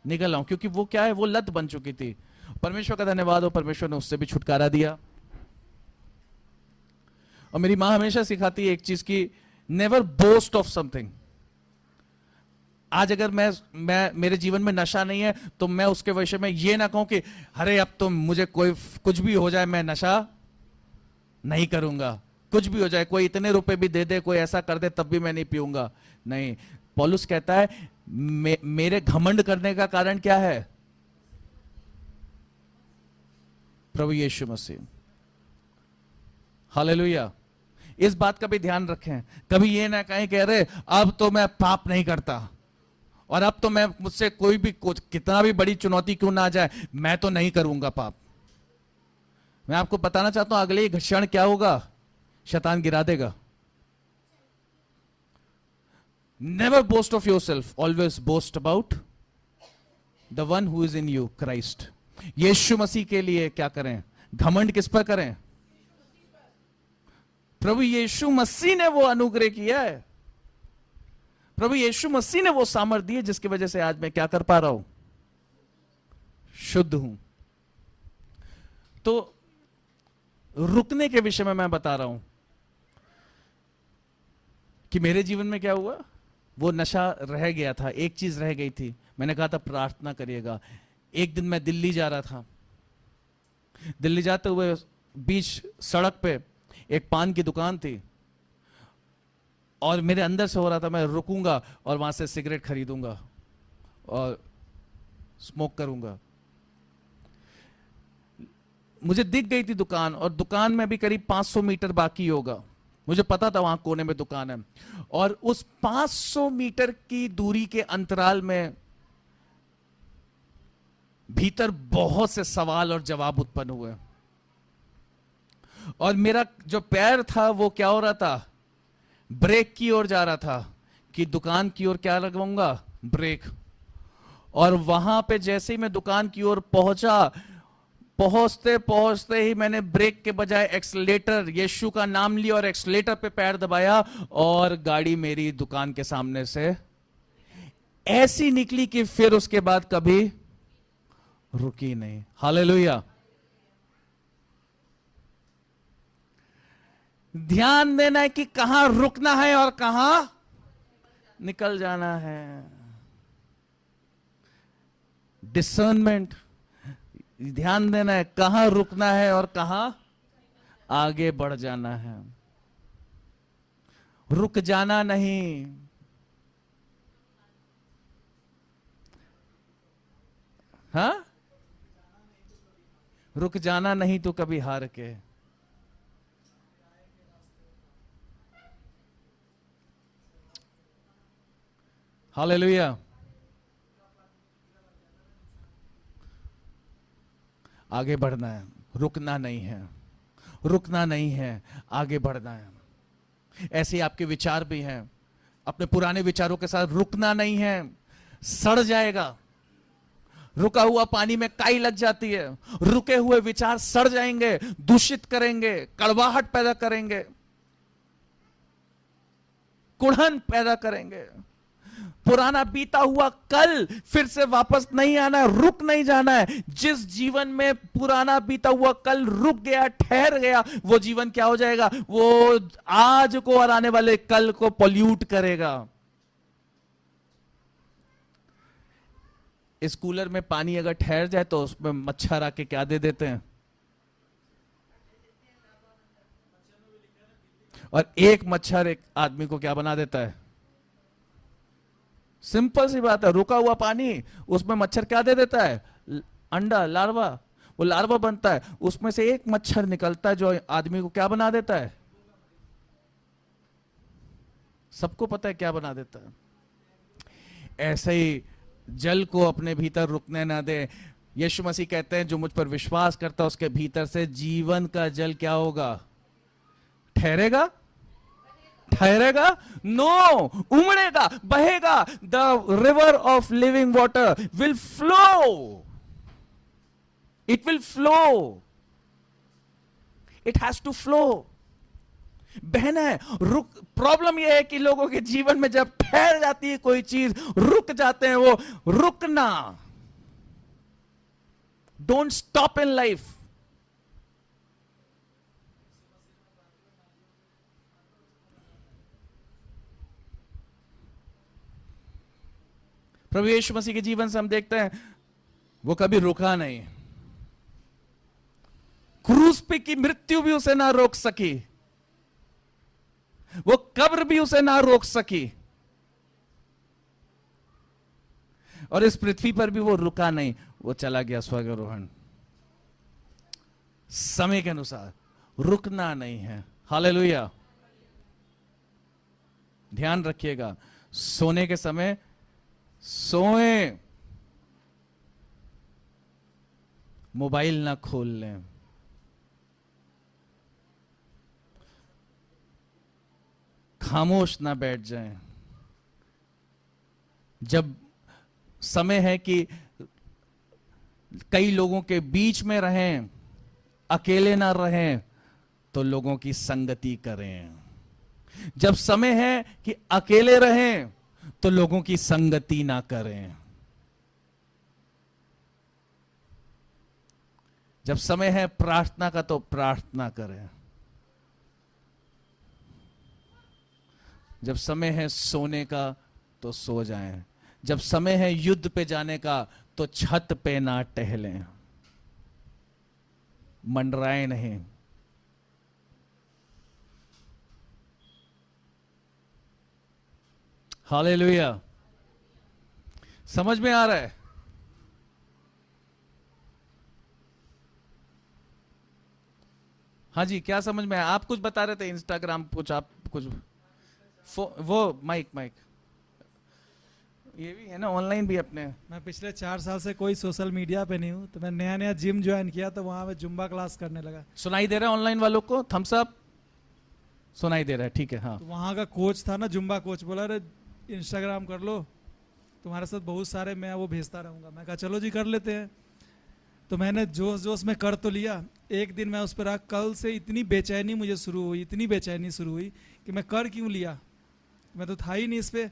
निकल आऊं। क्योंकि वो क्या है, वो लत बन चुकी थी। परमेश्वर का धन्यवाद हो, परमेश्वर ने उससे भी छुटकारा दिया। और मेरी मां हमेशा सिखाती है एक चीज की, नेवर बोस्ट ऑफ समथिंग। आज अगर मैं मेरे जीवन में नशा नहीं है तो मैं उसके विषय में ये ना कहूं कि अरे अब तो मुझे कुछ भी हो जाए मैं नशा नहीं करूंगा। कुछ भी हो जाए, कोई इतने रुपए भी दे दे, कोई ऐसा कर दे, तब भी मैं नहीं पीऊंगा। नहीं, पौलुस कहता है मेरे घमंड करने का कारण क्या है? प्रभु यीशु मसीह। हालेलुया। इस बात का भी ध्यान रखें, कभी ये ना कहें कि अरे अब तो मैं पाप नहीं करता, और अब तो मैं, मुझसे कोई भी कितना भी बड़ी चुनौती क्यों ना आ जाए, मैं तो नहीं करूंगा पाप। मैं आपको बताना चाहता हूं, अगले क्षण क्या होगा? शैतान गिरा देगा। Never boast of yourself, always boast about the one who is in you, Christ. Yeshu Masih के लिए क्या करें? घमंड किस पर करें? प्रभु यीशु मसीह ने वो अनुग्रह किया है, प्रभु यीशु मसीह ने वो सामर्थ दी है जिसकी वजह से आज मैं क्या कर पा रहा हूं? शुद्ध हूं। तो रुकने के विषय में मैं बता रहा हूं कि मेरे जीवन में क्या हुआ। वो नशा रह गया था, एक चीज रह गई थी, मैंने कहा था प्रार्थना करिएगा। एक दिन मैं दिल्ली जा रहा था, दिल्ली जाते हुए बीच सड़क पे एक पान की दुकान थी, और मेरे अंदर से हो रहा था मैं रुकूंगा और वहां से सिगरेट खरीदूंगा और स्मोक करूंगा। मुझे दिख गई थी दुकान, और दुकान में भी करीब 500 मीटर बाकी होगा। मुझे पता था वहां कोने में दुकान है, और उस 500 मीटर की दूरी के अंतराल में भीतर बहुत से सवाल और जवाब उत्पन्न हुए, और मेरा जो पैर था वो क्या हो रहा था? ब्रेक की ओर जा रहा था कि दुकान की ओर क्या लगाऊंगा? ब्रेक। और वहां पे जैसे ही मैं दुकान की ओर पहुंचा, पहुंचते पहुंचते ही मैंने ब्रेक के बजाय एक्सीलेटर, यीशु का नाम लिया और एक्सीलेटर पे पैर दबाया, और गाड़ी मेरी दुकान के सामने से ऐसी निकली कि फिर उसके बाद कभी रुकी नहीं। हालेलुया। ध्यान देना है कि कहां रुकना है और कहां निकल जाना है। डिसर्नमेंट, ध्यान देना है कहां रुकना है और कहां आगे बढ़ जाना है। रुक जाना नहीं। हाँ, रुक जाना नहीं तो कभी हार के। हालेलुया। आगे बढ़ना है, रुकना नहीं है, रुकना नहीं है, आगे बढ़ना है। ऐसे ही आपके विचार भी हैं, अपने पुराने विचारों के साथ रुकना नहीं है, सड़ जाएगा। रुका हुआ पानी में काई लग जाती है, रुके हुए विचार सड़ जाएंगे, दूषित करेंगे, कड़वाहट पैदा करेंगे, कुढ़न पैदा करेंगे। पुराना बीता हुआ कल फिर से वापस नहीं आना है, रुक नहीं जाना है। जिस जीवन में पुराना बीता हुआ कल रुक गया, ठहर गया, वो जीवन क्या हो जाएगा? वो आज को और आने वाले कल को पॉल्यूट करेगा। इस कूलर में पानी अगर ठहर जाए तो उसमें मच्छर आके क्या दे देते हैं? और एक मच्छर एक आदमी को क्या बना देता है? सिंपल सी बात है, रुका हुआ पानी, उसमें मच्छर क्या दे देता है? अंडा, लार्वा। वो लार्वा बनता है, उसमें से एक मच्छर निकलता है जो आदमी को क्या बना देता है? सबको पता है क्या बना देता है। ऐसे ही जल को अपने भीतर रुकने ना दे। यीशु मसीह कहते हैं जो मुझ पर विश्वास करता है उसके भीतर से जीवन का जल क्या होगा? ठहरेगा? ठहरेगा? नो, उमड़ेगा, बहेगा। The river of living water will flow, it will flow, it has to flow. बहना है, रुक। प्रॉब्लम यह है कि लोगों के जीवन में जब ठहर जाती है कोई चीज, रुक जाते हैं। वो रुकना, डोंट स्टॉप इन लाइफ। प्रभु यीशु मसीह के जीवन से हम देखते हैं वो कभी रुका नहीं। क्रूस पे की मृत्यु भी उसे ना रोक सकी। वो कब्र भी उसे ना रोक सकी, और इस पृथ्वी पर भी वो रुका नहीं, वो चला गया स्वर्गारोहण। समय के अनुसार रुकना नहीं है। हालेलुया। ध्यान रखिएगा, सोने के समय सोएं, मोबाइल ना खोल लें। खामोश ना बैठ जाएं। जब समय है कि कई लोगों के बीच में रहें, अकेले ना रहें, तो लोगों की संगति करें। जब समय है कि अकेले रहें, तो लोगों की संगति ना करें। जब समय है प्रार्थना का, तो प्रार्थना करें। जब समय है सोने का, तो सो जाएं। जब समय है युद्ध पे जाने का, तो छत पे ना टहलें, मंडराएं नहीं। हालेलुया। समझ में आ रहा है? हाँ जी, क्या समझ में आया? आप कुछ बता रहे थे, इंस्टाग्राम कुछ, आप कुछ वो माइक ये भी है ना, ऑनलाइन भी अपने। मैं पिछले 4 साल से कोई सोशल मीडिया पे नहीं हूँ, तो मैं नया नया जिम ज्वाइन किया, तो वहां पे जुम्बा क्लास करने लगा। सुनाई दे रहा है ऑनलाइन वालों को? थम्स अप सुनाई दे रहा है, ठीक है। हाँ, तो वहाँ का कोच था ना, जुम्बा कोच, बोला अरे इंस्टाग्राम कर लो, तुम्हारे साथ बहुत सारे मैं वो भेजता रहूँगा। मैं कहा चलो जी कर लेते हैं। तो मैंने जोश जोश में कर तो लिया। एक दिन मैं उस पर रहा, कल से इतनी बेचैनी मुझे शुरू हुई, इतनी बेचैनी शुरू हुई कि मैं कर क्यों लिया, मैं तो था ही नहीं इस पर।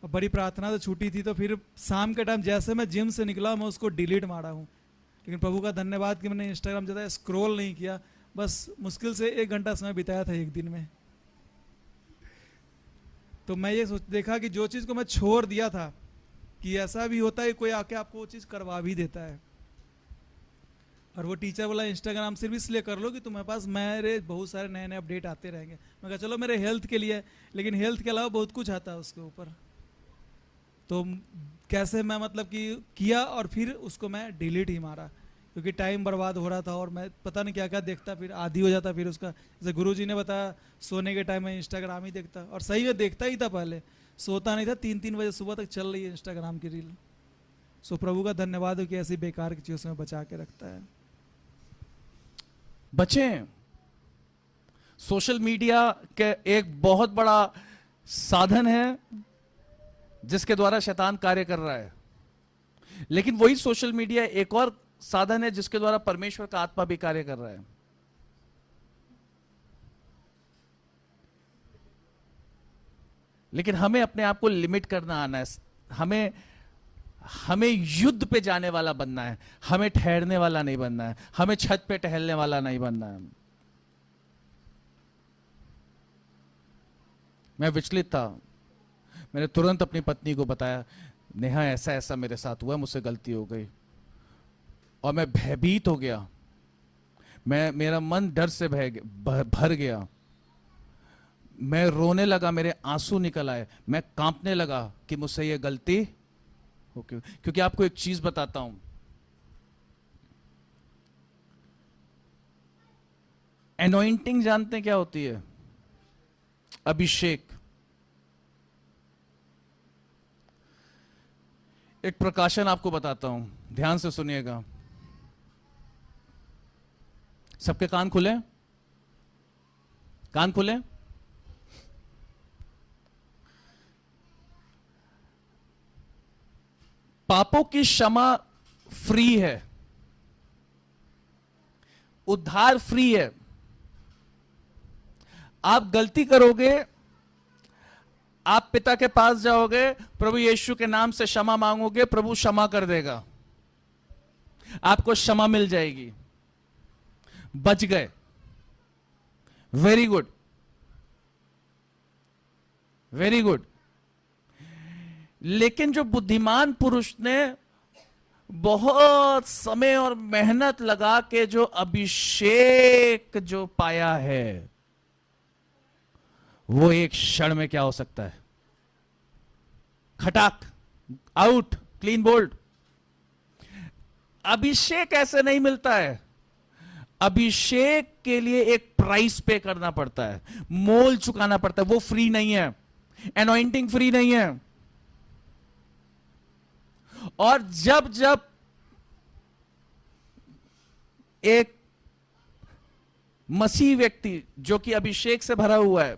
बड़ी प्रार्थना तो छूटी थी, तो फिर शाम के टाइम जैसे मैं जिम से निकला, मैं उसको डिलीट मारा हूँ। लेकिन प्रभु का धन्यवाद कि मैंने इंस्टाग्राम ज़्यादा स्क्रॉल नहीं किया, बस मुश्किल से 1 घंटा समय बिताया था एक दिन में। तो मैं ये देखा कि जो चीज़ को मैं छोड़ दिया था, कि ऐसा भी होता है कोई आके आपको वो चीज़ करवा भी देता है। और वो टीचर बोला इंस्टाग्राम सिर्फ इसलिए कर लो कि तुम्हारे पास मेरे बहुत सारे नए नए अपडेट आते रहेंगे। मैं कहा चलो मेरे हेल्थ के लिए, लेकिन हेल्थ के अलावा बहुत कुछ आता है उसके ऊपर। तो कैसे मैं मतलब कि किया, और फिर उसको मैं डिलीट ही मारा, क्योंकि टाइम बर्बाद हो रहा था और मैं पता नहीं क्या क्या देखता, फिर आदी हो जाता। फिर उसका, जैसे गुरुजी ने बताया, सोने के टाइम में इंस्टाग्राम ही देखता, और सही में देखता ही था। पहले सोता नहीं था, 3-3 बजे सुबह तक चल रही है इंस्टाग्राम की रील। सो प्रभु का धन्यवाद हो कि ऐसी बेकार की चीज़ों से बचा के रखता है। बचें। सोशल मीडिया के एक बहुत बड़ा साधन है जिसके द्वारा शैतान कार्य कर रहा है, लेकिन वही सोशल मीडिया एक और साधन है जिसके द्वारा परमेश्वर का आत्मा भी कार्य कर रहा है। लेकिन हमें अपने आप को लिमिट करना आना है। हमें युद्ध पे जाने वाला बनना है, हमें ठहरने वाला नहीं बनना है, हमें छत पे टहलने वाला नहीं बनना है। मैं विचलित था, मैंने तुरंत अपनी पत्नी को बताया, नेहा ऐसा ऐसा मेरे साथ हुआ, मुझसे गलती हो गई। और मैं भयभीत हो गया, मेरा मन डर से भर गया। मैं रोने लगा, मेरे आंसू निकल आए, मैं कांपने लगा कि मुझसे ये गलती हो क्यों। क्योंकि आपको एक चीज बताता हूं, एनॉइंटिंग जानते हैं क्या होती है? अभिषेक। एक प्रकाशन आपको बताता हूं, ध्यान से सुनिएगा। सबके कान खुले, कान खुले। पापों की क्षमा फ्री है, उद्धार फ्री है। आप गलती करोगे, आप पिता के पास जाओगे, प्रभु यीशु के नाम से क्षमा मांगोगे, प्रभु क्षमा कर देगा, आपको क्षमा मिल जाएगी। बच गए, वेरी गुड, वेरी गुड। लेकिन जो बुद्धिमान पुरुष ने बहुत समय और मेहनत लगा के जो अभिषेक जो पाया है, वो एक क्षण में क्या हो सकता है? खटाक, आउट, क्लीन बोल्ड। अभिषेक ऐसे नहीं मिलता है। अभिषेक के लिए एक प्राइस पे करना पड़ता है, मोल चुकाना पड़ता है। वो फ्री नहीं है, एनॉइंटिंग फ्री नहीं है। और जब जब एक मसीह व्यक्ति जो कि अभिषेक से भरा हुआ है,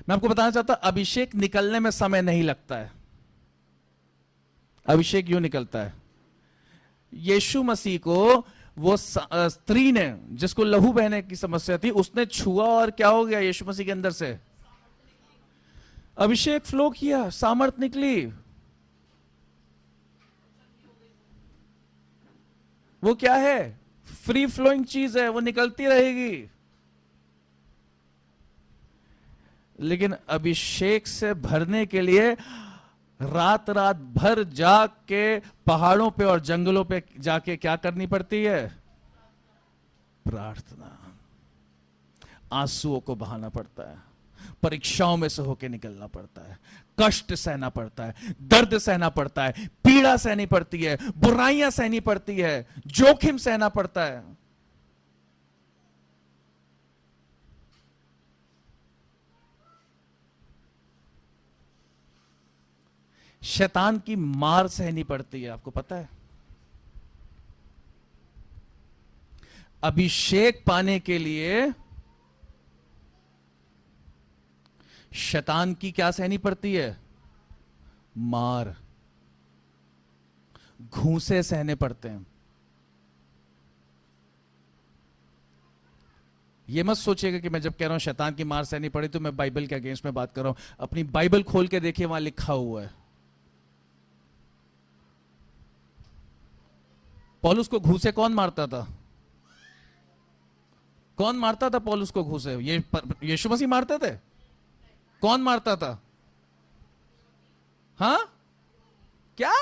मैं आपको बताना चाहता हूं, अभिषेक निकलने में समय नहीं लगता है। अभिषेक यूं निकलता है। यीशु मसीह को वो स्त्री ने, जिसको लहू बहने की समस्या थी, उसने छुआ और क्या हो गया? यीशु मसीह के अंदर से अभिषेक फ्लो किया, सामर्थ निकली। वो क्या है? फ्री फ्लोइंग चीज है, वो निकलती रहेगी। लेकिन अभिषेक से भरने के लिए रात रात भर जाग के पहाड़ों पे और जंगलों पे जाके क्या करनी पड़ती है? प्रार्थना। आंसुओं को बहाना पड़ता है, परीक्षाओं में से होके निकलना पड़ता है, कष्ट सहना पड़ता है, दर्द सहना पड़ता है, पीड़ा सहनी पड़ती है, बुराइयां सहनी पड़ती है, जोखिम सहना पड़ता है। शैतान की मार सहनी पड़ती है, आपको पता है? अभिषेक पाने के लिए शैतान की क्या सहनी पड़ती है? मार, घूंसे सहने पड़ते हैं। ये मत सोचिएगा कि मैं जब कह रहा हूं शैतान की मार सहनी पड़ी तो मैं बाइबल के अगेंस्ट में बात कर रहा हूं। अपनी बाइबल खोल के देखिए, वहां लिखा हुआ है। पौलुस को घूंसे कौन मारता था? कौन मारता था पौलुस को घूंसे? ये यीशु मसीह मारते थे? कौन मारता था? हाँ, क्या?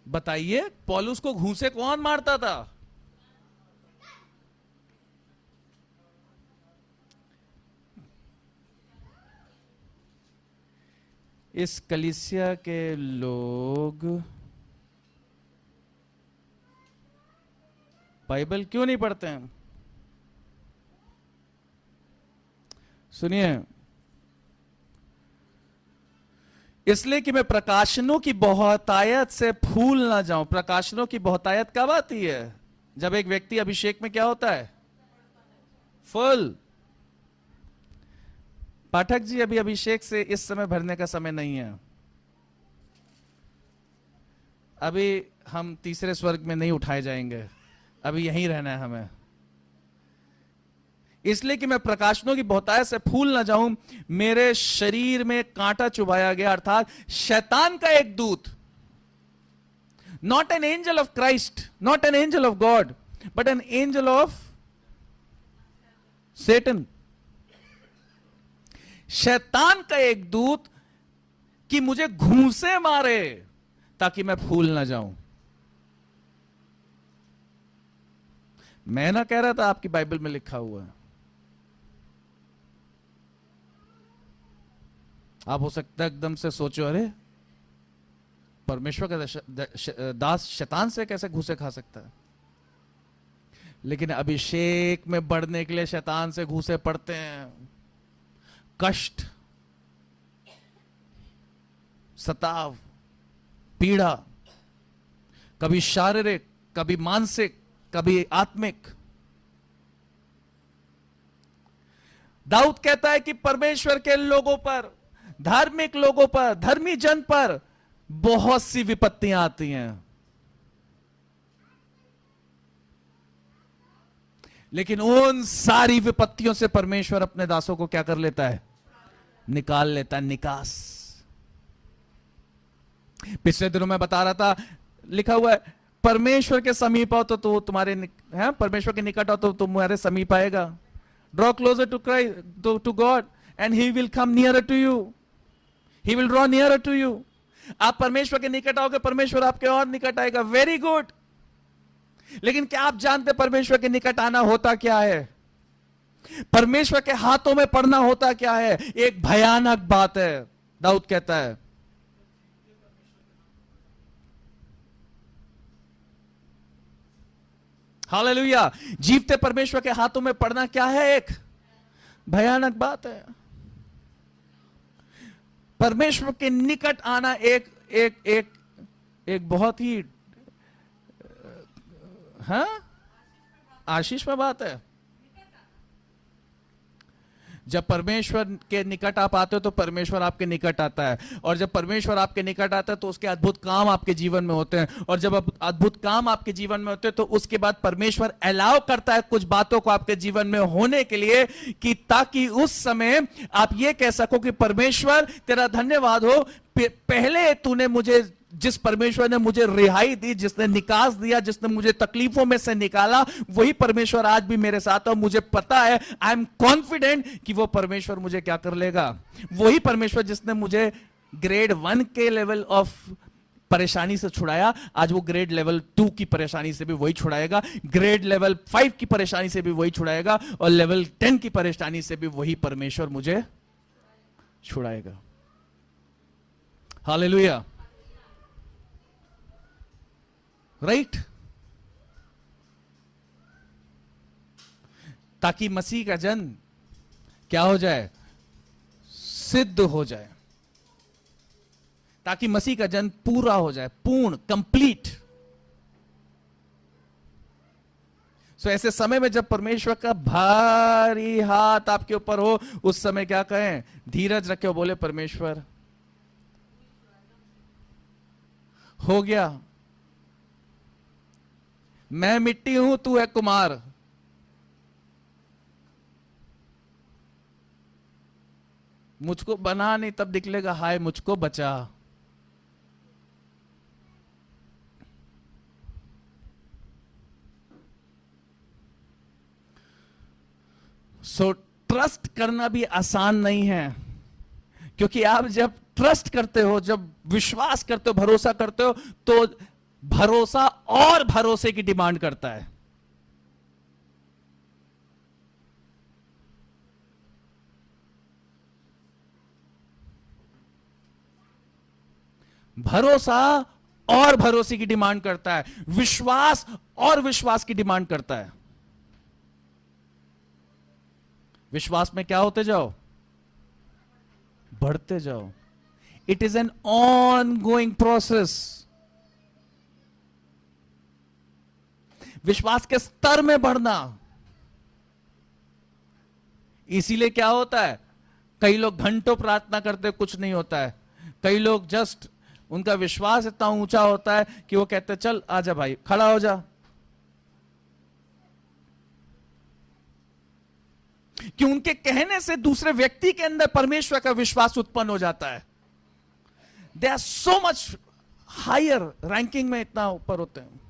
बताइए, पौलुस को घूंसे कौन मारता था? इस कलीसिया के लोग बाइबल क्यों नहीं पढ़ते हैं? सुनिए, इसलिए कि मैं प्रकाशनों की बहुतायत से फूल ना जाऊं। प्रकाशनों की बहुतायत कब आती है? जब एक व्यक्ति अभिषेक में क्या होता है? फुल। पाठक जी, अभी अभिषेक से इस समय भरने का समय नहीं है। अभी हम तीसरे स्वर्ग में नहीं उठाए जाएंगे, अभी यहीं रहना है हमें। इसलिए कि मैं प्रकाशनों की बहुतायत से फूल ना जाऊं, मेरे शरीर में कांटा चुभाया गया, अर्थात शैतान का एक दूत, not an angel of Christ, not an angel of God, but an angel of Satan. शैतान का एक दूत कि मुझे घूंसे मारे ताकि मैं फूल ना जाऊं। मैं ना कह रहा था, आपकी बाइबल में लिखा हुआ है। आप हो सकता है एकदम से सोचो, अरे परमेश्वर का दास शैतान से कैसे घूसे खा सकता है? लेकिन अभिषेक में बढ़ने के लिए शैतान से घूसे पड़ते हैं। कष्ट, सताव, पीड़ा, कभी शारीरिक, कभी मानसिक, कभी आत्मिक। दाऊद कहता है कि परमेश्वर के लोगों पर, धार्मिक लोगों पर, धर्मी जन पर बहुत सी विपत्तियां आती हैं, लेकिन उन सारी विपत्तियों से परमेश्वर अपने दासों को क्या कर लेता है? निकाल लेता है। निकास। पिछले दिनों मैं बता रहा था, लिखा हुआ है, परमेश्वर के समीप आओ तो तुम्हारे है, परमेश्वर के निकट आओ तो तुम्हारे समीप आएगा। Draw closer to Christ, to God, and he will come nearer to you, he will draw nearer to you. आप परमेश्वर के निकट आओगे, परमेश्वर आपके और निकट आएगा। Very good. लेकिन क्या आप जानते परमेश्वर के निकट आना होता क्या है? परमेश्वर के हाथों में पड़ना होता क्या है? एक भयानक बात है। दाऊद कहता है, हालेलुया, जीवते परमेश्वर के हाथों में पड़ना क्या है? एक भयानक बात है। परमेश्वर के निकट आना एक एक एक एक बहुत ही आशीष में बात है। जब परमेश्वर के निकट आप आते हो तो परमेश्वर आपके निकट आता है, और जब परमेश्वर आपके निकट आता है तो उसके अद्भुत काम आपके जीवन में होते हैं, और जब अद्भुत काम आपके जीवन में होते हैं तो उसके बाद परमेश्वर अलाउ करता है कुछ बातों को आपके जीवन में होने के लिए, कि ताकि उस समय आप ये कह सको कि परमेश्वर तेरा धन्यवाद हो, पहले तूने मुझे, जिस परमेश्वर ने मुझे रिहाई दी, जिसने निकास दिया, जिसने मुझे तकलीफों में से निकाला, वही परमेश्वर आज भी मेरे साथ है। और मुझे पता है, आई एम कॉन्फिडेंट कि वो परमेश्वर मुझे क्या कर लेगा। वही परमेश्वर जिसने मुझे ग्रेड 1 के लेवल ऑफ परेशानी से छुड़ाया, आज वो ग्रेड लेवल 2 की परेशानी से भी वही छुड़ाएगा, ग्रेड लेवल 5 की परेशानी से भी वही छुड़ाएगा, और लेवल 10 की परेशानी से भी वही परमेश्वर मुझे छुड़ाएगा। Hallelujah, right. ताकि मसीह का जन्म क्या हो जाए? सिद्ध हो जाए, ताकि मसीह का जन्म पूरा हो जाए, पूर्ण, कंप्लीट। सो ऐसे समय में जब परमेश्वर का भारी हाथ आपके ऊपर हो, उस समय क्या कहें? धीरज रखे, बोले परमेश्वर हो गया, मैं मिट्टी हूं, तू है कुमार। मुझको बना नहीं, तब निकलेगा हाय मुझको बचा। सो ट्रस्ट करना भी आसान नहीं है, क्योंकि आप जब ट्रस्ट करते हो, जब विश्वास करते हो, भरोसा करते हो, तो भरोसा और भरोसे की डिमांड करता है। भरोसा और भरोसे की डिमांड करता है, विश्वास और विश्वास की डिमांड करता है। विश्वास में क्या होते जाओ? बढ़ते जाओ। It is an on going process. विश्वास के स्तर में बढ़ना। इसीलिए क्या होता है, कई लोग घंटों प्रार्थना करते, कुछ नहीं होता है। कई लोग जस्ट, उनका विश्वास इतना ऊंचा होता है कि वो कहते चल आजा भाई, खड़ा हो जा। कि उनके कहने से दूसरे व्यक्ति के अंदर परमेश्वर का विश्वास उत्पन्न हो जाता है। They are so much higher ranking में, इतना ऊपर होते हैं।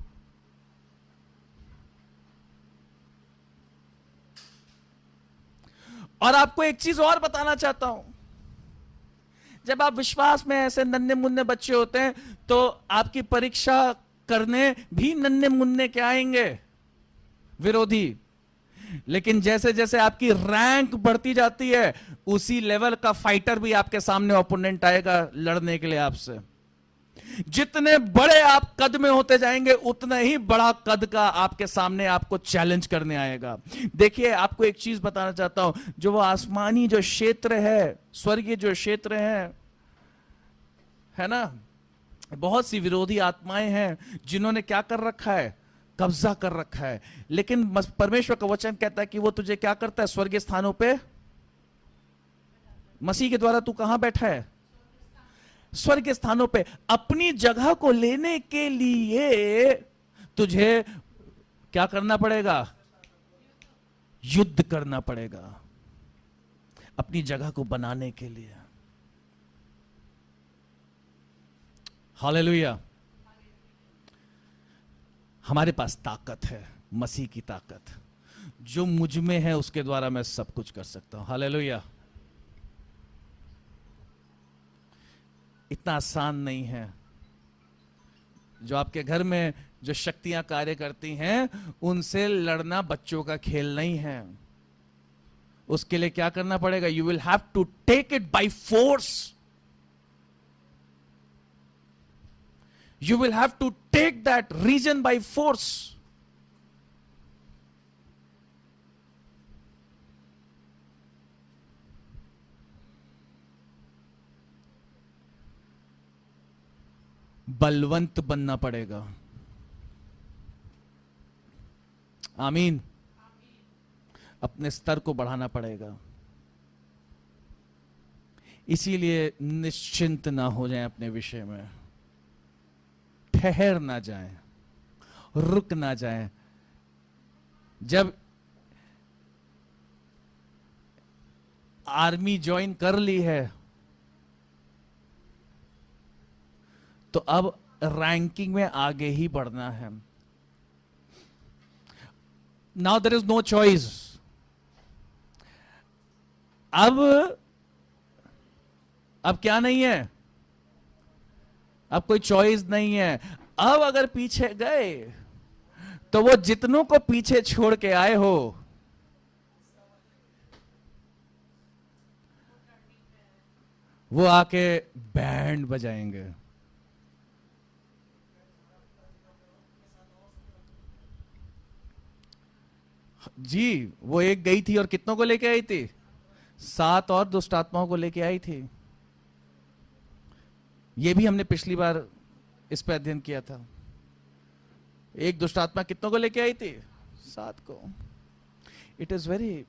और आपको एक चीज और बताना चाहता हूं, जब आप विश्वास में ऐसे नन्हे मुन्ने बच्चे होते हैं, तो आपकी परीक्षा करने भी नन्हे मुन्ने क्या आएंगे? विरोधी। लेकिन जैसे जैसे आपकी रैंक बढ़ती जाती है, उसी लेवल का फाइटर भी आपके सामने ओपोनेंट आएगा लड़ने के लिए आपसे। जितने बड़े आप कद में होते जाएंगे, उतना ही बड़ा कद का आपके सामने आपको चैलेंज करने आएगा। देखिए, आपको एक चीज बताना चाहता हूं, जो वो आसमानी जो क्षेत्र है, स्वर्गीय जो क्षेत्र है ना, बहुत सी विरोधी आत्माएं हैं जिन्होंने क्या कर रखा है? कब्जा कर रखा है। लेकिन परमेश्वर का वचन कहता है कि वो तुझे क्या करता है? स्वर्गीय स्थानों पे, मसीह के द्वारा तू कहां बैठा है? स्वर्गीय स्थानों पे। अपनी जगह को लेने के लिए तुझे क्या करना पड़ेगा? युद्ध करना पड़ेगा, अपनी जगह को बनाने के लिए। हालेलुया। हमारे पास ताकत है, मसीह की ताकत जो मुझ में है, उसके द्वारा मैं सब कुछ कर सकता हूं। हालेलुया। इतना आसान नहीं है। जो आपके घर में जो शक्तियां कार्य करती हैं, उनसे लड़ना बच्चों का खेल नहीं है। उसके लिए क्या करना पड़ेगा? You will have to take it by force. You will have to take that region by force. बलवंत बनना पड़ेगा। आमीन। अपने स्तर को बढ़ाना पड़ेगा। इसीलिए निश्चिंत ना हो जाएं अपने विषय में, ठहर ना जाएं, रुक ना जाएं। जब आर्मी ज्वाइन कर ली है तो अब रैंकिंग में आगे ही बढ़ना है। Now there is no choice. अब क्या नहीं है? अब कोई चॉइस नहीं है। अब अगर पीछे गए तो वो जितनों को पीछे छोड़ के आए हो, वो आके बैंड बजाएंगे। जी, वो एक गई थी और कितनों को लेके आई थी? 7 और दुष्ट आत्माओं को लेके आई थी। ये भी हमने पिछली बार इस पे अध्ययन किया था। एक दुष्ट आत्मा कितनों को लेके आई थी? 7 को। इट इज वेरी,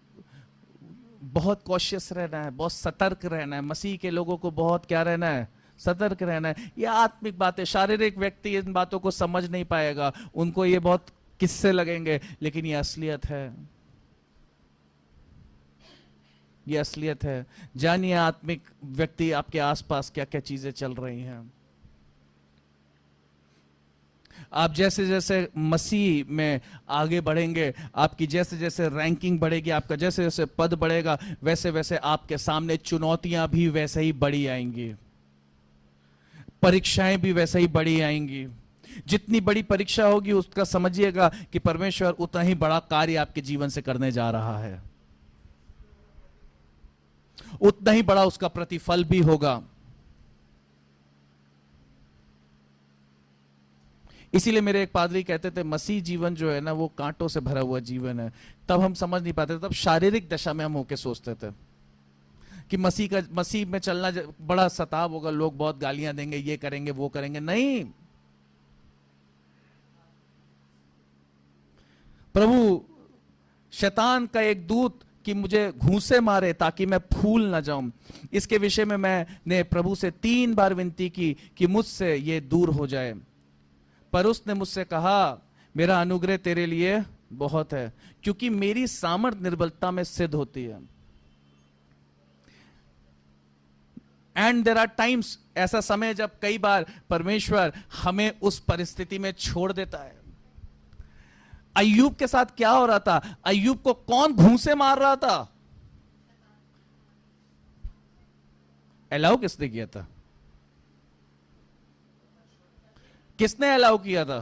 बहुत कॉशियस रहना है, बहुत सतर्क रहना है। मसीह के लोगों को बहुत क्या रहना है? सतर्क रहना है। ये आत्मिक बातें, शारीरिक व्यक्ति इन बातों को समझ नहीं पाएगा, उनको ये बहुत किस्से लगेंगे, लेकिन ये असलियत है। ये असलियत है। जानिए आत्मिक व्यक्ति आपके आसपास क्या क्या चीजें चल रही हैं। आप जैसे जैसे मसीह में आगे बढ़ेंगे, आपकी जैसे जैसे रैंकिंग बढ़ेगी, आपका जैसे जैसे पद बढ़ेगा, वैसे वैसे आपके सामने चुनौतियां भी वैसे ही बड़ी आएंगी, परीक्षाएं भी वैसे ही बड़ी आएंगी। जितनी बड़ी परीक्षा होगी उसका समझिएगा कि परमेश्वर उतना ही बड़ा कार्य आपके जीवन से करने जा रहा है, उतना ही बड़ा उसका प्रतिफल भी होगा। इसीलिए मेरे एक पादरी कहते थे, मसीह जीवन जो है ना, वो कांटों से भरा हुआ जीवन है। तब हम समझ नहीं पाते, तब शारीरिक दशा में हम होके सोचते थे कि मसीह में चलना बड़ा सताव होगा, लोग बहुत गालियां देंगे, ये करेंगे वो करेंगे। नहीं, प्रभु शैतान का एक दूत कि मुझे घूंसे मारे ताकि मैं फूल ना जाऊं, इसके विषय में मैंने प्रभु से 3 बार विनती की कि मुझसे ये दूर हो जाए, पर उसने मुझसे कहा, मेरा अनुग्रह तेरे लिए बहुत है, क्योंकि मेरी सामर्थ निर्बलता में सिद्ध होती है। एंड देयर आर टाइम्स, ऐसा समय जब कई बार परमेश्वर हमें उस परिस्थिति में छोड़ देता है। अय्यूब के साथ क्या हो रहा था? अय्यूब को कौन घूंसे मार रहा था? अलाउ किसने किया था? किसने अलाउ किया था?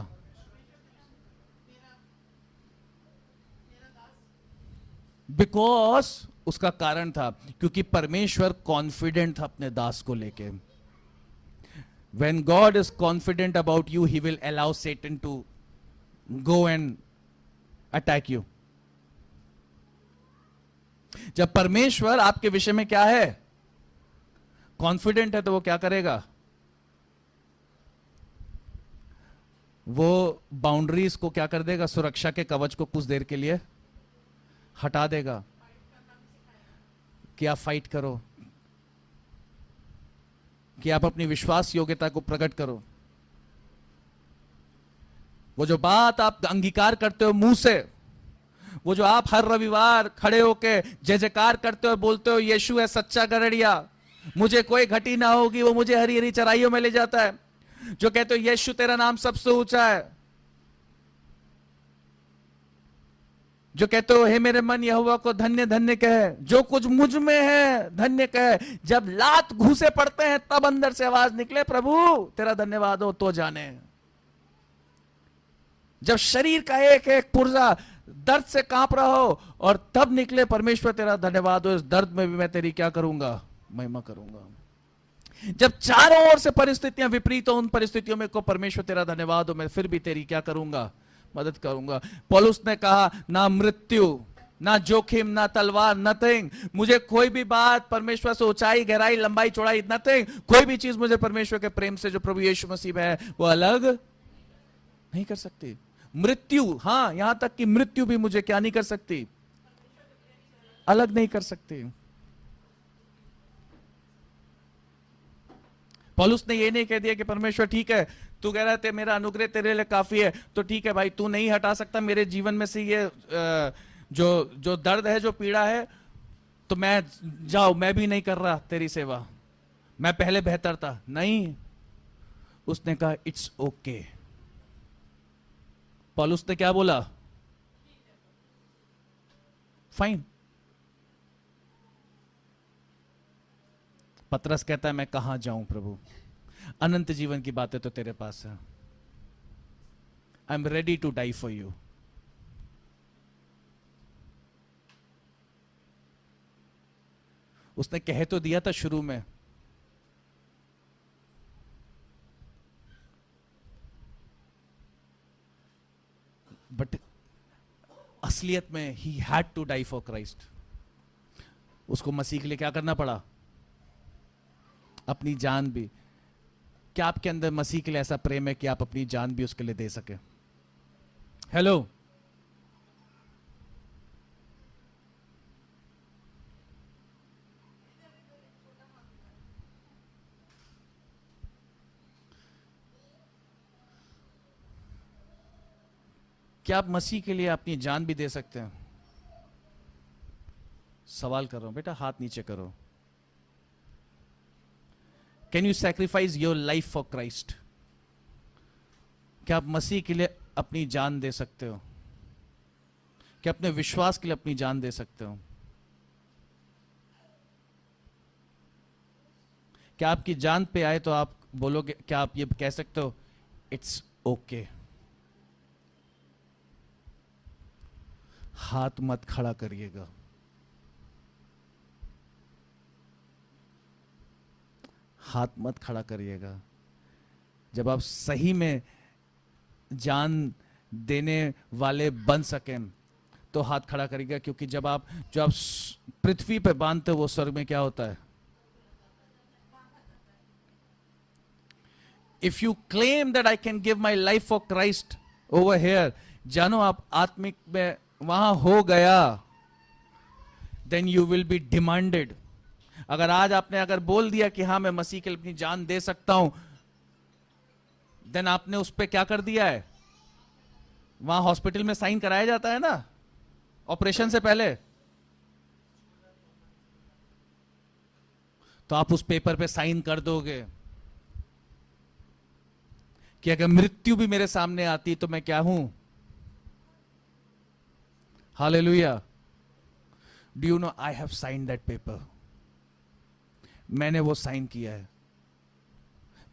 बिकॉज उसका कारण था, क्योंकि परमेश्वर कॉन्फिडेंट था अपने दास को लेके। When God is confident about you, he will allow Satan to go and attack you. जब परमेश्वर आपके विषय में क्या है? कॉन्फिडेंट है, तो वो क्या करेगा? वो बाउंड्रीज को क्या कर देगा? सुरक्षा के कवच को कुछ देर के लिए हटा देगा कि आप फाइट करो, कि आप अपनी विश्वास योग्यता को प्रकट करो। वो जो बात आप अंगीकार करते हो मुंह से, वो जो आप हर रविवार खड़े होके जय जयकार करते हो, बोलते हो यीशु है सच्चा गड़ेड़िया, मुझे कोई घटी ना होगी, वो मुझे हरी हरी चराइयों में ले जाता है, जो कहते हो यीशु तेरा नाम सबसे ऊंचा है, जो कहते हो हे मेरे मन यहोवा को धन्य धन्य कहे, जो कुछ मुझ में है धन्य कहे। जब लात घूसे पड़ते हैं तब अंदर से आवाज निकले, प्रभु तेरा धन्यवाद हो तो जाने। जब शरीर का एक एक पुर्जा दर्द से कांप रहा हो और तब निकले, परमेश्वर तेरा धन्यवाद हो, इस दर्द में भी मैं तेरी क्या करूंगा, महिमा करूंगा। जब चारों ओर से परिस्थितियां विपरीत हो, उन परिस्थितियों में को परमेश्वर तेरा धन्यवाद हो, मैं फिर भी तेरी क्या करूंगा, मदद करूंगा। पौलुस ने कहा ना मृत्यु, ना जोखिम, ना तलवार, नथिंग, मुझे कोई भी बात परमेश्वर से, ऊंचाई गहराई लंबाई चौड़ाई, नथिंग, कोई भी चीज मुझे परमेश्वर के प्रेम से जो प्रभु यीशु मसीह में है वो अलग नहीं कर सकती। मृत्यु, हां यहां तक कि मृत्यु भी मुझे क्या नहीं कर सकती, अलग नहीं कर सकती। पौलुस ने ये नहीं कह दिया कि परमेश्वर ठीक है, तू कह रहा है मेरा अनुग्रह तेरे लिए काफी है, तो ठीक है भाई, तू नहीं हटा सकता मेरे जीवन में से ये जो दर्द है, जो पीड़ा है, तो मैं जाओ, मैं भी नहीं कर रहा तेरी सेवा, मैं पहले बेहतर था। नहीं, उसने कहा इट्स ओके। पौलुस ने क्या बोला, फाइन। पतरस कहता है मैं कहां जाऊं प्रभु, अनंत जीवन की बातें तो तेरे पास है, I am ready to die for you. उसने कह तो दिया था शुरू में, बट असलियत में he had to die for Christ. उसको मसीह के लिए क्या करना पड़ा, अपनी जान भी। क्या आपके अंदर मसीह के लिए ऐसा प्रेम है कि आप अपनी जान भी उसके लिए दे सके? हेलो, क्या आप मसीह के लिए अपनी जान भी दे सकते हैं? सवाल कर रहा हूं बेटा, हाथ नीचे करो। Can you sacrifice your life for Christ? क्या आप मसीह के लिए अपनी जान दे सकते हो? क्या अपने विश्वास के लिए अपनी जान दे सकते हो? क्या आपकी जान पे आए तो आप बोलोगे, क्या आप ये कह सकते हो इट्स ओके? हाथ मत खड़ा करिएगा। हाथ मत खड़ा करिएगा। जब आप सही में जान देने वाले बन सकें तो हाथ खड़ा करिएगा, क्योंकि जब आप पृथ्वी पे बांधते हो वो स्वर्ग में क्या होता है? If you claim that I can give my life for Christ over here, जानो आप आत्मिक में वहां हो गया, then you will be demanded. अगर आज आपने अगर बोल दिया कि हाँ मैं मसीह के लिए अपनी जान दे सकता हूं, देन आपने उस पर क्या कर दिया है? वहां हॉस्पिटल में साइन कराया जाता है ना ऑपरेशन से पहले, तो आप उस पेपर पे साइन कर दोगे कि अगर मृत्यु भी मेरे सामने आती तो मैं क्या हूं? हालेलुया। Do you know I have sign that paper? मैंने वो साइन किया है।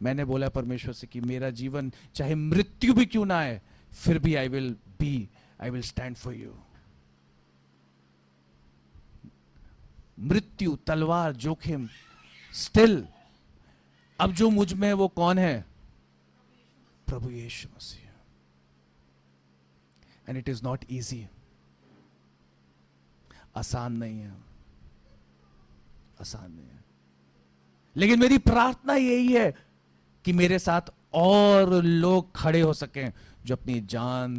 मैंने बोला परमेश्वर से कि मेरा जीवन चाहे मृत्यु भी क्यों ना आए, फिर भी I will stand for you. मृत्यु, तलवार, जोखिम, स्टिल अब जो मुझ में है वो कौन है? प्रभु Yeshu Masih. And it is not easy. आसान नहीं है, आसान नहीं है। लेकिन मेरी प्रार्थना यही है कि मेरे साथ और लोग खड़े हो सकें जो अपनी जान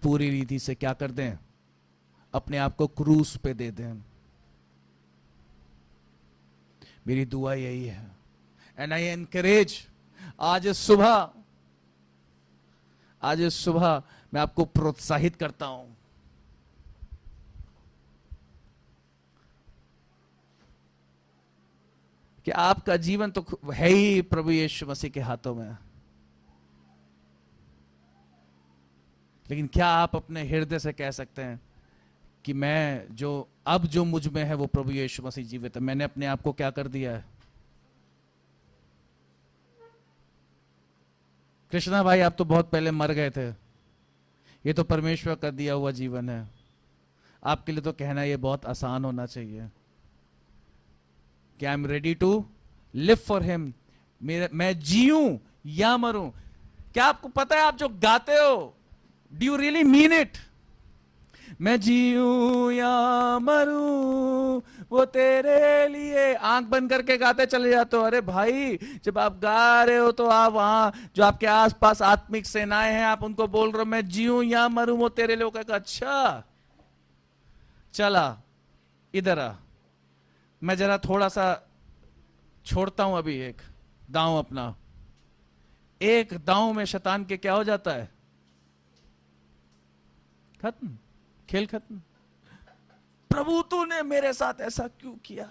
पूरी रीति से क्या कर दें? अपने आप को क्रूस पे दे दें। मेरी दुआ यही है। एंड आई एनकरेज, आज सुबह मैं आपको प्रोत्साहित करता हूं कि आपका जीवन तो है ही प्रभु यीशु मसीह के हाथों में, लेकिन क्या आप अपने हृदय से कह सकते हैं कि मैं जो मुझ में है वो प्रभु यीशु मसीह जीवित है? मैंने अपने आप को क्या कर दिया है? कृष्णा भाई, आप तो बहुत पहले मर गए थे। ये तो परमेश्वर का दिया हुआ जीवन है। आपके लिए तो कहना ये बहुत आसान होना चाहिए कि I am ready to live for him. मैं जीऊं या मरूं। क्या आपको पता है, आप जो गाते हो, do you really mean it? मैं जीऊं या मरूं वो तेरे लिए। आंख बंद करके गाते चले जाते हो। अरे भाई, जब आप गा रहे हो तो आप वहां जो आपके आसपास आत्मिक सेनाएं हैं, आप उनको बोल रहे हो मैं जीऊं या मरूं वो तेरे लिए। कहा अच्छा चला, इधर आ, मैं जरा थोड़ा सा छोड़ता हूं अभी एक दांव अपना। एक दांव में शैतान के क्या हो जाता है? खत्म, खेल खत्म। प्रभु तूने मेरे साथ ऐसा क्यों किया?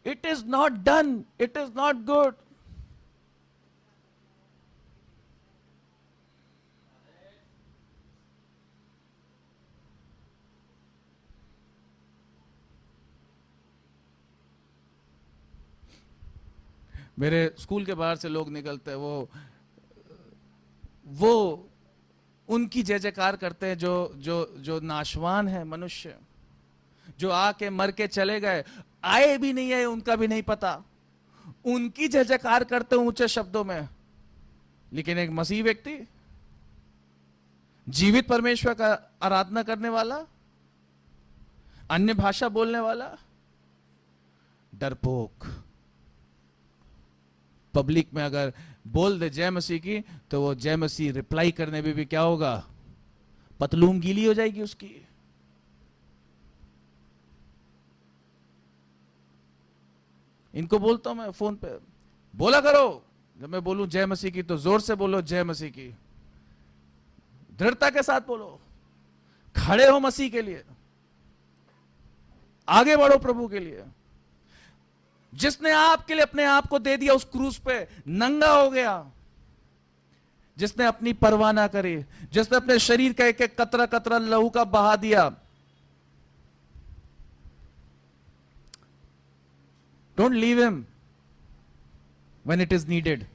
It is not done, it is not good. मेरे स्कूल के बाहर से लोग निकलते हैं, वो उनकी जय जयकार करते हैं जो जो जो नाशवान है मनुष्य, जो आके मर के चले गए, आए भी नहीं है, उनका भी नहीं पता, उनकी जय जयकार करते हैं ऊंचे शब्दों में। लेकिन एक मसीह व्यक्ति, जीवित परमेश्वर का आराधना करने वाला, अन्य भाषा बोलने वाला, डरपोक, पब्लिक में अगर बोल दे जय मसीह की, तो वो जय मसीह रिप्लाई करने में भी क्या होगा? पतलून गीली हो जाएगी उसकी। इनको बोलता हूं मैं फोन पे, बोला करो, जब मैं बोलूं जय मसीह की तो जोर से बोलो जय मसीह की, दृढ़ता के साथ बोलो, खड़े हो मसीह के लिए, आगे बढ़ो प्रभु के लिए। जिसने आपके लिए अपने आप को दे दिया उस क्रूस पे, नंगा हो गया, जिसने अपनी परवाह ना करी, जिसने अपने शरीर का एक एक कतरा कतरा लहू का बहा दिया। Don't leave him when it is needed.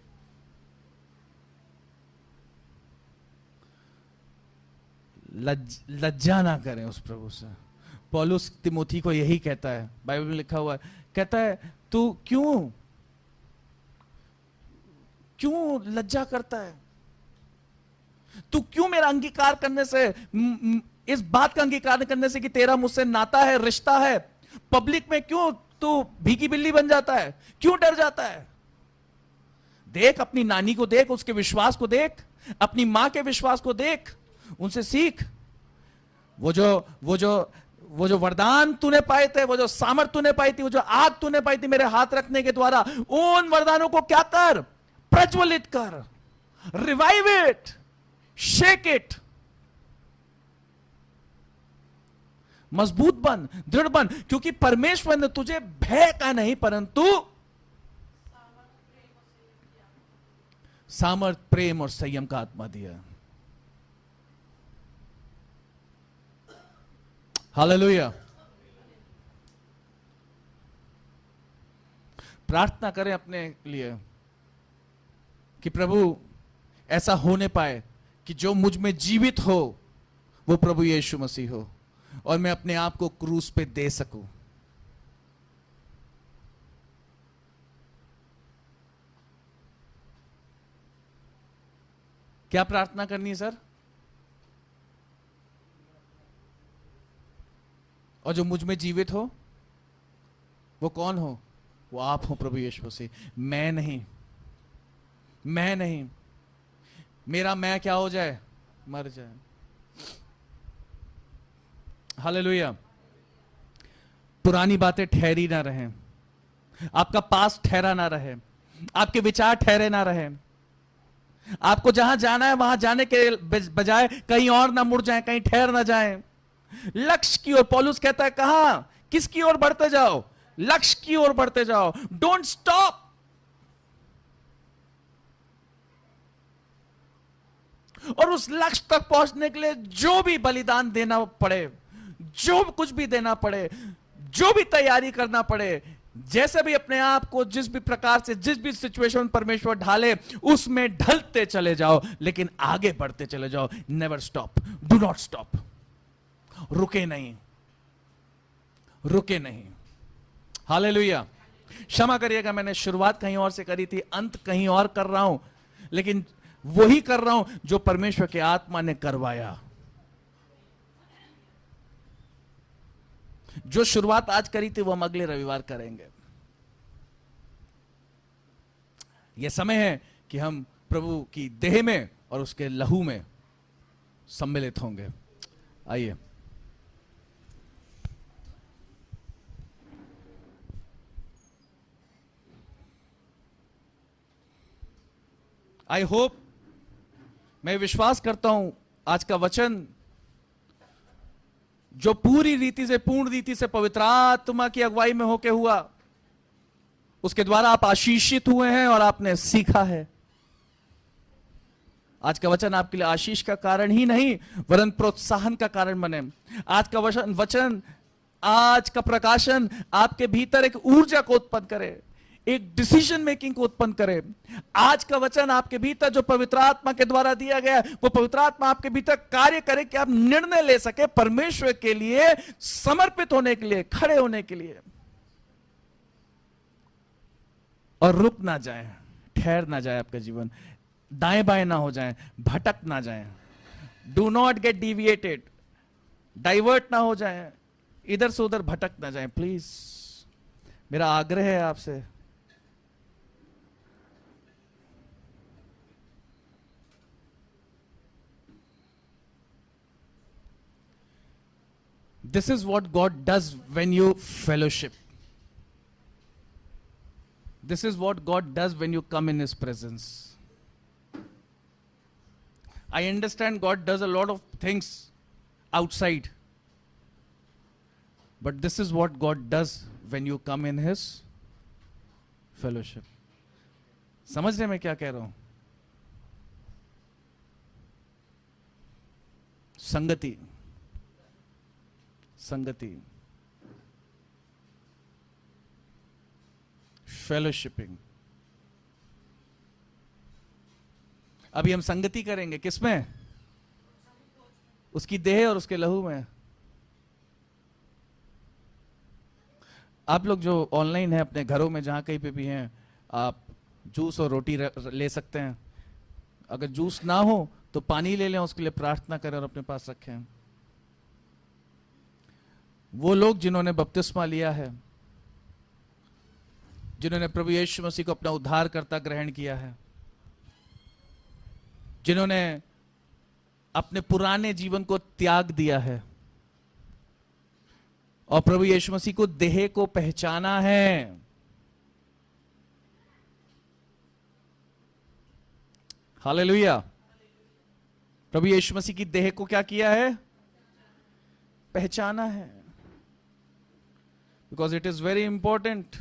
लज्जा ना करें उस प्रभु से। पौलुस तिमोथी को यही कहता है, बाइबल में लिखा हुआ है, कहता है तू क्यों लज्जा करता है? तू क्यों मेरा अंगीकार करने से, इस बात का अंगीकार करने से कि तेरा मुझसे नाता है, रिश्ता है, पब्लिक में क्यों तू भीगी बिल्ली बन जाता है? क्यों डर जाता है? देख अपनी नानी को, देख उसके विश्वास को, देख अपनी मां के विश्वास को, देख उनसे सीख। वो जो वरदान तूने पाए थे, वो जो सामर्थ तूने पाई थी, वो जो आग तूने पाई थी मेरे हाथ रखने के द्वारा, उन वरदानों को क्या कर? प्रज्वलित कर, रिवाइव इट, शेक इट। मजबूत बन, दृढ़ बन, क्योंकि परमेश्वर ने तुझे भय का नहीं परंतु सामर्थ, प्रेम और संयम का आत्मा दिया। हालेलुया। प्रार्थना करें अपने लिए कि प्रभु ऐसा होने पाए कि जो मुझ में जीवित हो वो प्रभु यीशु मसीह हो, और मैं अपने आप को क्रूस पे दे सकूं। क्या प्रार्थना करनी है सर? और जो मुझ में जीवित हो वो कौन हो? वो आप हो प्रभु यीशु मसीह। मैं नहीं, मैं नहीं, मेरा मैं क्या हो जाए? मर जाए। हालेलुया। पुरानी बातें ठहरी ना रहें, आपका पास ठहरा ना रहे, आपके विचार ठहरे ना रहे, आपको जहां जाना है वहां जाने के बजाय कहीं और ना मुड़ जाएं, कहीं ठहर ना जाएं। लक्ष्य की ओर, पौलुस कहता है, कहां, किसकी ओर बढ़ते जाओ? लक्ष्य की ओर बढ़ते जाओ। Don't stop. और उस लक्ष्य तक पहुंचने के लिए जो भी बलिदान देना पड़े, जो कुछ भी देना पड़े, जो भी तैयारी करना पड़े, जैसे भी अपने आप को जिस भी प्रकार से, जिस भी सिचुएशन परमेश्वर ढाले, उसमें ढलते चले जाओ, लेकिन आगे बढ़ते चले जाओ। Never stop, do not stop. रुके नहीं, रुके नहीं। हालेलुया। क्षमा करिएगा, मैंने शुरुआत कहीं और से करी थी, अंत कहीं और कर रहा हूं, लेकिन वही कर रहा हूं जो परमेश्वर के आत्मा ने करवाया। जो शुरुआत आज करी थी वो हम अगले रविवार करेंगे। यह समय है कि हम प्रभु की देह में और उसके लहू में सम्मिलित होंगे। आइए। आई होप, मैं विश्वास करता हूं आज का वचन जो पूरी रीति से, पूर्ण रीति से पवित्र आत्मा की अगुवाई में होके हुआ, उसके द्वारा आप आशीषित हुए हैं और आपने सीखा है। आज का वचन आपके लिए आशीष का कारण ही नहीं वरन प्रोत्साहन का कारण बने। आज का वचन, आज का प्रकाशन आपके भीतर एक ऊर्जा को उत्पन्न करे, एक डिसीजन मेकिंग को उत्पन्न करे। आज का वचन आपके भीतर जो पवित्र आत्मा के द्वारा दिया गया, वो पवित्र आत्मा आपके भीतर कार्य करे कि आप निर्णय ले सके परमेश्वर के लिए समर्पित होने के लिए, खड़े होने के लिए, और रुक ना जाए, ठहर ना जाए आपका जीवन, दाएं बाएं ना हो जाए, भटक ना जाए। Do not gate deviated, divert ना हो जाए, इधर से उधर भटक ना जाए। प्लीज, मेरा आग्रह है आपसे। This is what God does when you fellowship. This is what God does when you come in His presence. I understand God does a lot of things outside. But this is what God does when you come in His fellowship. समझ रहे मैं क्या कह रहा हूं? संगति, संगति, फेलोशिपिंग। अभी हम संगति करेंगे किसमें? उसकी देह और उसके लहू में। आप लोग जो ऑनलाइन है, अपने घरों में जहां कहीं पे भी हैं, आप जूस और रोटी ले सकते हैं। अगर जूस ना हो तो पानी ले लें, उसके लिए प्रार्थना करें और अपने पास रखें। वो लोग जिन्होंने बपतिस्मा लिया है, जिन्होंने प्रभु यीशु मसीह को अपना उद्धारकर्ता ग्रहण किया है, जिन्होंने अपने पुराने जीवन को त्याग दिया है और प्रभु यीशु मसीह को देह को पहचाना है, हालेलुया। प्रभु यीशु मसीह की देह को क्या किया है? पहचाना है। Because it is very important.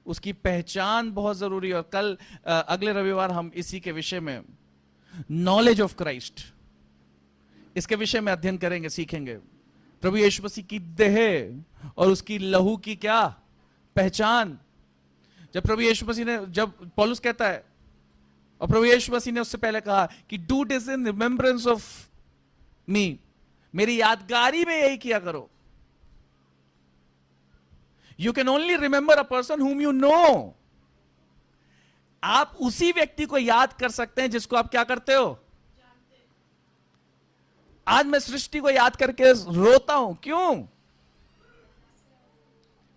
उसकी पहचान बहुत जरूरी है। और कल अगले रविवार हम इसी के विषय में, नॉलेज ऑफ क्राइस्ट, इसके विषय में अध्ययन करेंगे, सीखेंगे। प्रभु यीशु मसीह की देह और उसकी लहू की क्या पहचान। जब प्रभु यीशु मसीह ने, जब पौलुस कहता है, और प्रभु यीशु मसीह ने उससे पहले कहा कि do this in remembrance of me, मेरी यादगारी में यही किया करो। You can only remember a person whom you know. आप उसी व्यक्ति को याद कर सकते हैं जिसको आप क्या करते हो? आज मैं सृष्टि को याद करके रोता हूं। क्यों?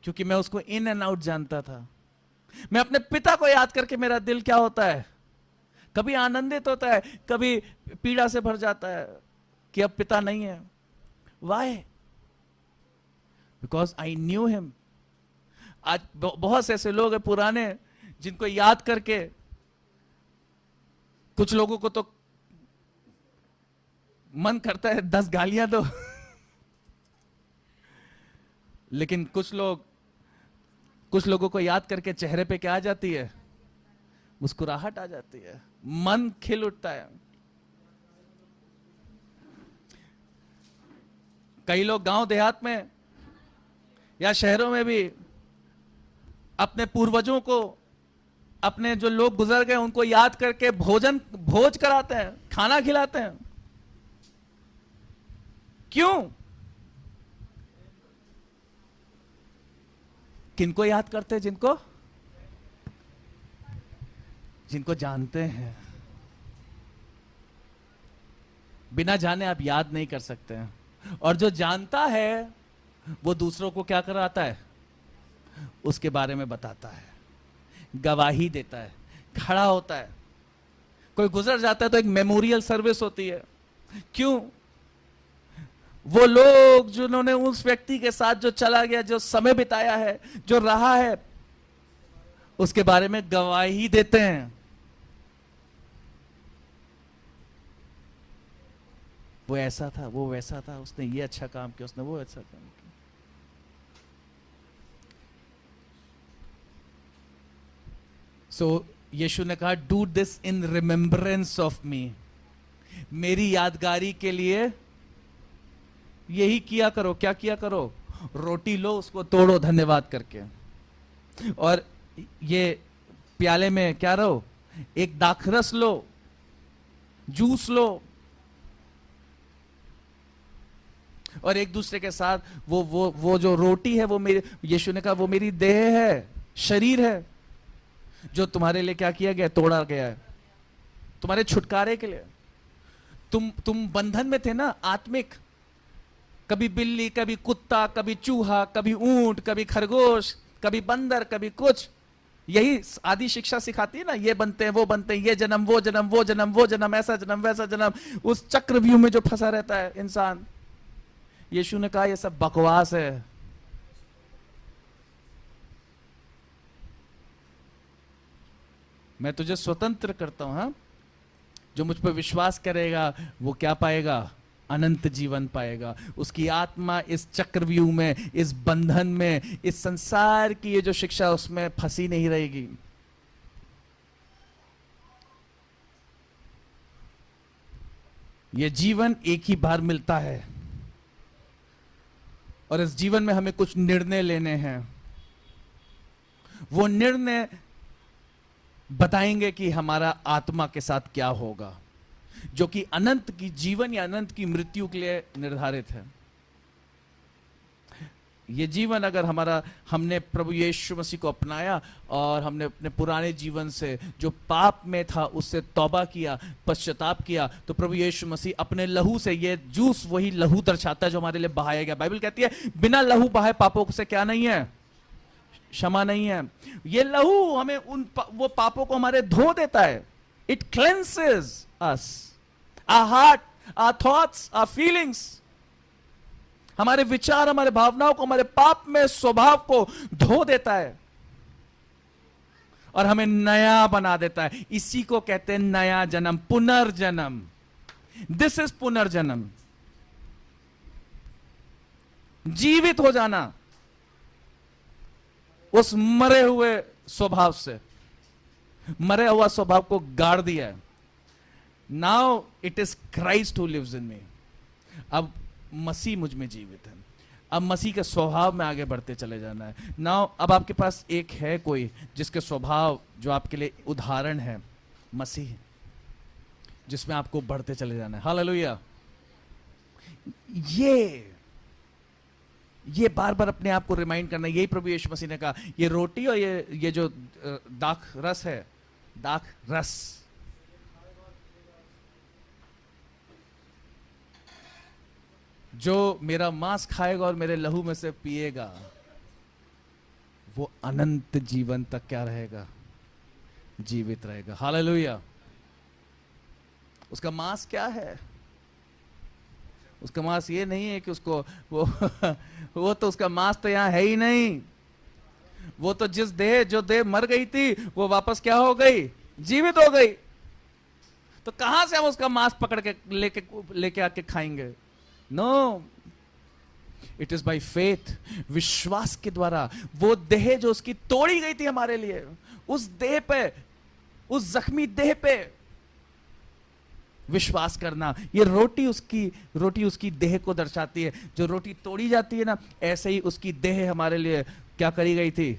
क्योंकि मैं उसको इन एंड आउट जानता था। मैं अपने पिता को याद करके मेरा दिल क्या होता है? कभी आनंदित होता है, कभी पीड़ा से भर जाता है कि अब पिता नहीं है। Why? Because I knew him. आज बहुत से ऐसे लोग हैं पुराने, जिनको याद करके कुछ लोगों को तो मन करता है 10 गालियां दो लेकिन कुछ लोगों को याद करके चेहरे पे क्या आ जाती है? मुस्कुराहट आ जाती है, मन खिल उठता है। कई लोग गांव देहात में या शहरों में भी अपने पूर्वजों को, अपने जो लोग गुजर गए उनको याद करके भोज कराते हैं, खाना खिलाते हैं। क्यों? किनको याद करते हैं? जिनको जानते हैं। बिना जाने आप याद नहीं कर सकते हैं। और जो जानता है वो दूसरों को क्या कराता है? उसके बारे में बताता है, गवाही देता है, खड़ा होता है। कोई गुजर जाता है तो एक मेमोरियल सर्विस होती है। क्यों? वो लोग जिन्होंने उस व्यक्ति के साथ जो चला गया, जो समय बिताया है, जो रहा है, उसके बारे में गवाही देते हैं। वो ऐसा था, वो वैसा था, उसने ये अच्छा काम किया, उसने वो अच्छा काम किया। सो यीशु ने कहा, do this in remembrance of me. मेरी यादगारी के लिए यही किया करो। क्या किया करो? रोटी लो, उसको तोड़ो धन्यवाद करके, और ये प्याले में क्या रहो, एक दाखरस लो, जूस लो, और एक दूसरे के साथ वो जो रोटी है वो मेरी, यीशु ने कहा वो मेरी देह है, शरीर है, जो तुम्हारे लिए क्या किया गया? तोड़ा गया है, तुम्हारे छुटकारे के लिए। तुम बंधन में थे ना, आत्मिक। कभी बिल्ली, कभी कुत्ता, कभी चूहा, कभी ऊंट, कभी खरगोश, कभी बंदर, कभी कुछ। यही आदि शिक्षा सिखाती है ना, ये बनते हैं, वो बनते हैं, ये जन्म, वो जन्म, वो जन्म, वो जन्म, ऐसा जन्म, वैसा जन्म। उस चक्रव्यूह में जो फंसा रहता है इंसान। यीशु ने कहा ये सब बकवास है। मैं तुझे स्वतंत्र करता हूं। हाँ, जो मुझ पर विश्वास करेगा वो क्या पाएगा? अनंत जीवन पाएगा। उसकी आत्मा इस चक्रव्यूह में, इस बंधन में, इस संसार की ये जो शिक्षा, उसमें फंसी नहीं रहेगी। ये जीवन एक ही बार मिलता है, और इस जीवन में हमें कुछ निर्णय लेने हैं। वो निर्णय बताएंगे कि हमारा आत्मा के साथ क्या होगा, जो कि अनंत की जीवन या अनंत की मृत्यु के लिए निर्धारित है। ये जीवन अगर हमने प्रभु यीशु मसीह को अपनाया, और हमने अपने पुराने जीवन से जो पाप में था उससे तौबा किया, पश्चाताप किया, तो प्रभु यीशु मसीह अपने लहू से, ये जूस वही लहू दर्शाता है जो हमारे लिए बहाया गया। बाइबल कहती है बिना लहू बहाए पापों से क्या नहीं है? क्षमा नहीं है। ये लहू हमें वो पापों को हमारे धो देता है। It cleanses us, our heart, our thoughts, our feelings, हमारे विचार, हमारे भावनाओं को, हमारे पाप में स्वभाव को धो देता है और हमें नया बना देता है। इसी को कहते हैं नया जन्म, पुनर्जन्म। दिस इज पुनर्जन्म, जीवित हो जाना उस मरे हुए स्वभाव से। मरे हुआ स्वभाव को गाड़ दिया है। Now it is Christ who lives in me. अब मसीह मुझ में जीवित है। अब मसीह के स्वभाव में आगे बढ़ते चले जाना है। नाउ अब आपके पास एक है कोई जिसके स्वभाव, जो आपके लिए उदाहरण है, मसीह, जिसमें आपको बढ़ते चले जाना है। हालेलुया। ये बार बार अपने आप को रिमाइंड करना। यही प्रभु यीशु मसीह ने कहा, ये रोटी और ये जो दाख रस है, दाख रस, जो मेरा मांस खाएगा और मेरे लहू में से पिएगा, वो अनंत जीवन तक क्या रहेगा? जीवित रहेगा। हालेलुया। उसका मांस क्या है? उसका मांस ये नहीं है कि उसको वो तो उसका मांस तो यहां है ही नहीं। वो तो जो देह मर गई थी, वो वापस क्या हो गई? जीवित हो गई। तो कहां से हम उसका मांस पकड़ के लेके आके खाएंगे? No, it is by faith, विश्वास के द्वारा। वो देह जो उसकी तोड़ी गई थी हमारे लिए, उस देह पे, उस जख्मी देह पे विश्वास करना। ये रोटी उसकी देह को दर्शाती है। जो रोटी तोड़ी जाती है ना, ऐसे ही उसकी देह हमारे लिए क्या करी गई थी?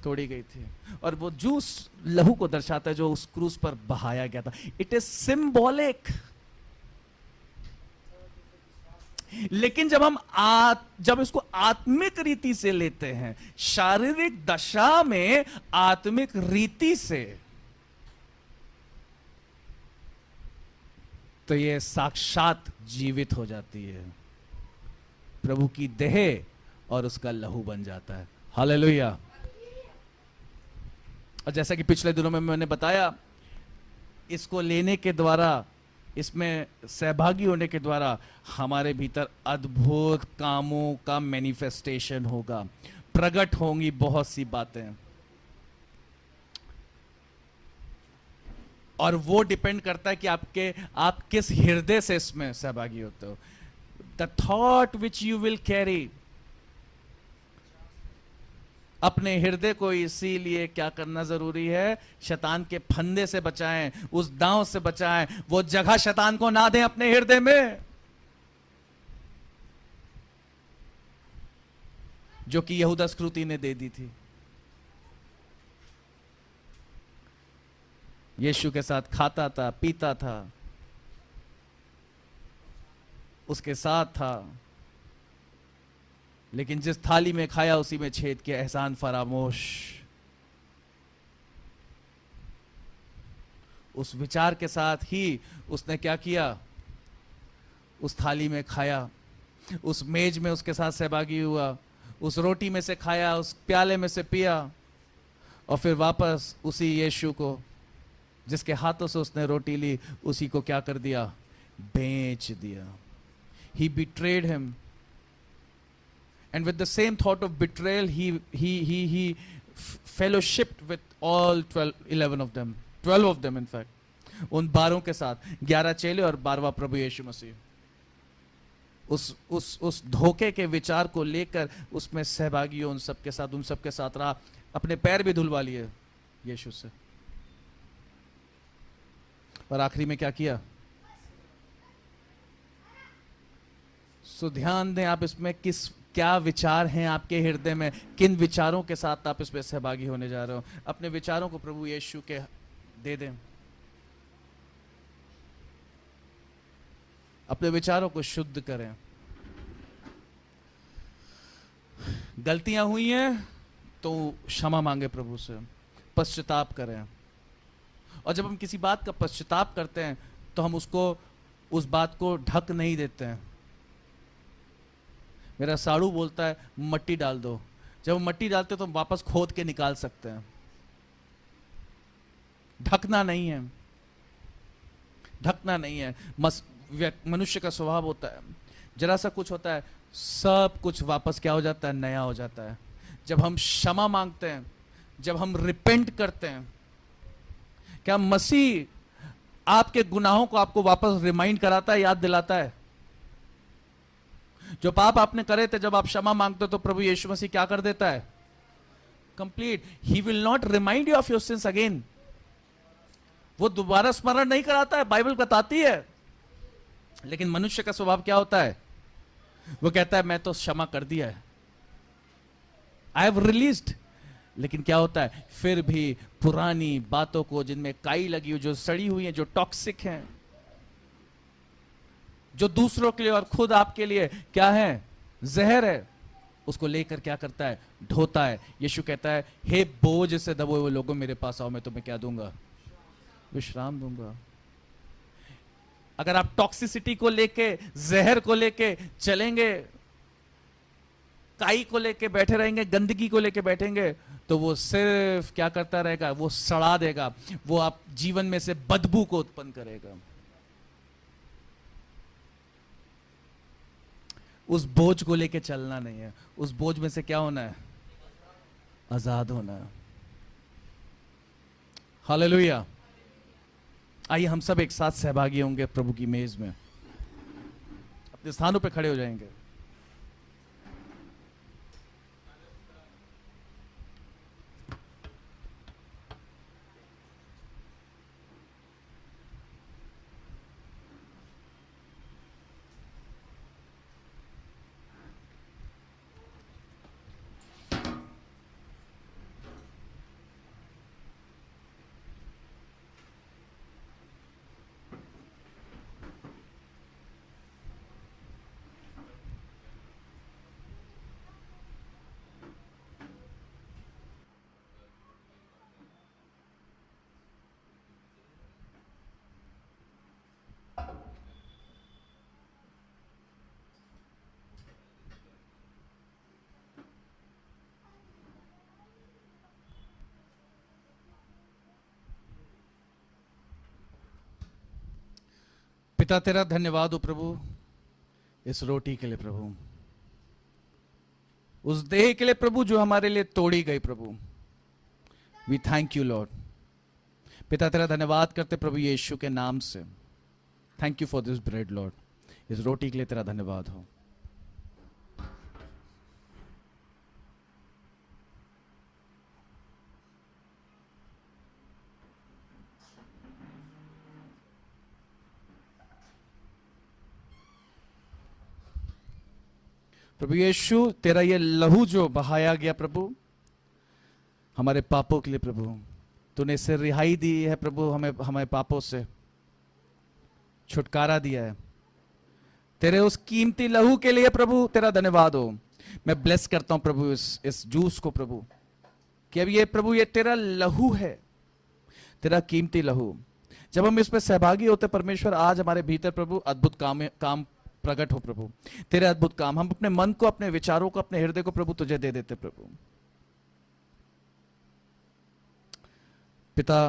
तोड़ी गई थी। और वो जूस लहू को दर्शाता है जो उस क्रूस पर बहाया गया था। It is symbolic. लेकिन जब इसको आत्मिक रीति से लेते हैं, शारीरिक दशा में आत्मिक रीति से, तो ये साक्षात जीवित हो जाती है। प्रभु की देह और उसका लहू बन जाता है। हालेलुया। और जैसा कि पिछले दिनों में मैंने बताया, इसको लेने के द्वारा, इसमें सहभागी होने के द्वारा हमारे भीतर अद्भुत कामों का मैनिफेस्टेशन होगा, प्रकट होंगी बहुत सी बातें। और वो डिपेंड करता है कि आप किस हृदय से इसमें सहभागी होते हो। The thought which you will carry, अपने हृदय को इसीलिए क्या करना जरूरी है? शैतान के फंदे से बचाएं, उस दांव से बचाएं। वो जगह शैतान को ना दें अपने हृदय में, जो कि यहूदा इस्करियोती ने दे दी थी। यीशु के साथ खाता था, पीता था, उसके साथ था, लेकिन जिस थाली में खाया उसी में छेद किया। एहसान फरामोश। उस विचार के साथ ही उसने क्या किया? उस थाली में खाया, उस मेज में उसके साथ सहभागी हुआ, उस रोटी में से खाया, उस प्याले में से पिया, और फिर वापस उसी यीशु को जिसके हाथों से उसने रोटी ली, उसी को क्या कर दिया? बेच दिया। He betrayed him. And with the same thought of betrayal, he fellowshipped with all 11 of them. 12 of them in fact. उन 12 के साथ, 11 चेले और 12वां प्रभु यीशु मसीह। उस धोखे के विचार को लेकर उसमें सहभागी हो, उन सबके साथ रहा। अपने पैर भी धुलवा लिए यीशु से। और आखिरी में क्या किया? सो ध्यान दें आप इसमें क्या विचार हैं आपके हृदय में, किन विचारों के साथ आप इसमें सहभागी होने जा रहे हो। अपने विचारों को प्रभु यीशु के दे दें। अपने विचारों को शुद्ध करें। गलतियां हुई हैं तो क्षमा मांगे प्रभु से, पश्चाताप करें। और जब हम किसी बात का पश्चाताप करते हैं तो हम उस बात को ढक नहीं देते हैं। मेरा साड़ू बोलता है मट्टी डाल दो। जब हम मट्टी डालते तो हम वापस खोद के निकाल सकते हैं। ढकना नहीं है, ढकना नहीं है। मनुष्य का स्वभाव होता है, जरा सा कुछ होता है सब कुछ वापस क्या हो जाता है? नया हो जाता है। जब हम क्षमा मांगते हैं, जब हम रिपेंट करते हैं, क्या मसीह आपके गुनाहों को आपको वापस रिमाइंड कराता है, याद दिलाता है? जो पाप आपने करे थे, जब आप क्षमा मांगते हो तो प्रभु यीशु मसीह क्या कर देता है? Complete. He will not remind you of your sins again. वो दोबारा स्मरण नहीं कराता है, बाइबल बताती है। लेकिन मनुष्य का स्वभाव क्या होता है? वो कहता है मैं तो क्षमा कर दिया है, आई हैव रिलीज्ड। लेकिन क्या होता है? फिर भी पुरानी बातों को, जिनमें काई लगी हुई, जो सड़ी हुई है, जो टॉक्सिक हैं, जो दूसरों के लिए और खुद आपके लिए क्या है? जहर है, उसको लेकर क्या करता है? ढोता है। यीशु कहता है हे बोझ से दबे हुए लोगों, मेरे पास आओ, मैं तुम्हें क्या दूंगा? विश्राम दूंगा। अगर आप टॉक्सिसिटी को लेके, जहर को लेके चलेंगे, काई को लेके बैठे रहेंगे, गंदगी को लेके बैठेंगे, तो वो सिर्फ क्या करता रहेगा? वो सड़ा देगा, वो आप जीवन में से बदबू को उत्पन्न करेगा। उस बोझ को लेके चलना नहीं है, उस बोझ में से क्या होना है? आजाद होना है। हालेलुया। आइए हम सब एक साथ सहभागी होंगे प्रभु की मेज में। अपने स्थानों पे खड़े हो जाएंगे। पिता तेरा धन्यवाद हो प्रभु इस रोटी के लिए प्रभु, उस देह के लिए प्रभु जो हमारे लिए तोड़ी गई प्रभु। We thank you Lord. पिता तेरा धन्यवाद करते प्रभु यीशु के नाम से। Thank you for this bread Lord, इस रोटी के लिए तेरा धन्यवाद हो। प्रभु यीशु तेरा ये लहू जो बहाया गया प्रभु हमारे पापों के लिए प्रभु, तूने इससे रिहाई दी है प्रभु, हमें हमें पापों से छुटकारा दिया है। तेरे उस कीमती लहू के लिए प्रभु तेरा धन्यवाद हो। मैं ब्लेस करता हूं प्रभु इस जूस को प्रभु, कि अब ये प्रभु ये तेरा लहू है, तेरा कीमती लहू। जब हम इसमें सहभागी होते परमेश्वर, आज हमारे भीतर प्रभु अद्भुत काम प्रकट हो प्रभु, तेरे अद्भुत काम। हम अपने मन को, अपने विचारों को, अपने हृदय को प्रभु तुझे दे देते प्रभु। पिता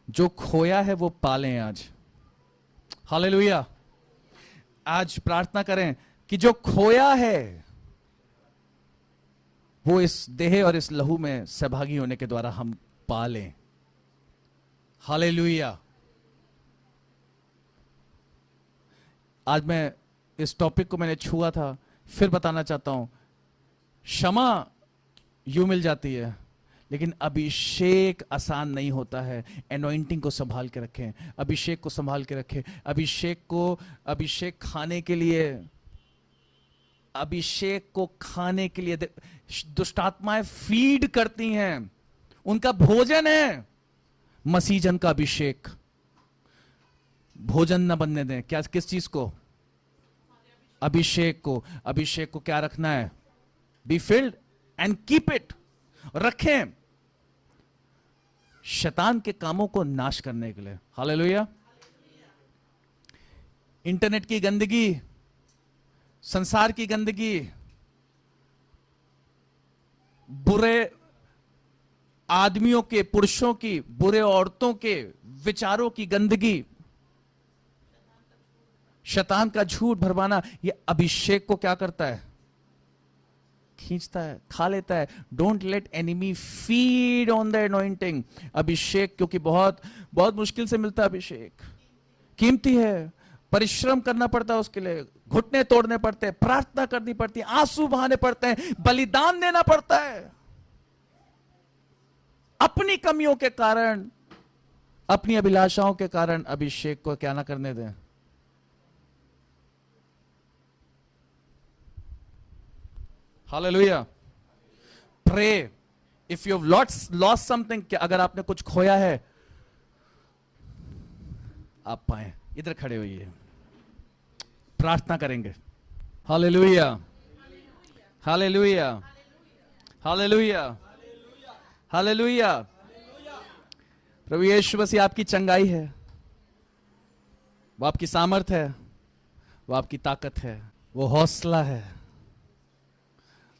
जो खोया है वो पालें आज। हालेलुया। आज प्रार्थना करें कि जो खोया है वो इस देह और इस लहू में सहभागी होने के द्वारा हम पालें। हालेलुया। आज मैं इस टॉपिक को मैंने छुआ था, फिर बताना चाहता हूं। क्षमा यूं मिल जाती है, लेकिन अभिषेक आसान नहीं होता है। एनॉइंटिंग को संभाल के रखें, अभिषेक को संभाल के रखें। अभिषेक खाने के लिए, अभिषेक को खाने के लिए दुष्टात्माएं फीड करती हैं, उनका भोजन है मसीह जन का अभिषेक। भोजन न बनने दें। क्या, किस चीज को? अभिषेक को। अभिषेक को क्या रखना है? Be filled and keep it. रखें शैतान के कामों को नाश करने के लिए। हालेलुया। इंटरनेट की गंदगी, संसार की गंदगी, बुरे आदमियों के, पुरुषों की, बुरे औरतों के विचारों की गंदगी, शैतान का झूठ भरमाना, ये अभिषेक को क्या करता है? खींचता है, खा लेता है। Don't let enemy feed on the anointing. अभिषेक क्योंकि बहुत बहुत मुश्किल से मिलता है। अभिषेक कीमती है, परिश्रम करना पड़ता है उसके लिए, घुटने तोड़ने पड़ते हैं, प्रार्थना करनी पड़ती है, आंसू बहाने पड़ते हैं, बलिदान देना पड़ता है। अपनी कमियों के कारण, अपनी अभिलाषाओं के कारण अभिषेक को क्या ना करने दें। Hallelujah. Pray. If you've lost something, कि अगर आपने कुछ खोया है, आप पाए। इधर खड़े होइए, प्रार्थना करेंगे। Hallelujah. Hallelujah. Hallelujah. Hallelujah. प्रभु यीशु मसीह आपकी चंगाई है, वो आपकी सामर्थ है, वो आपकी ताकत है, वो हौसला है,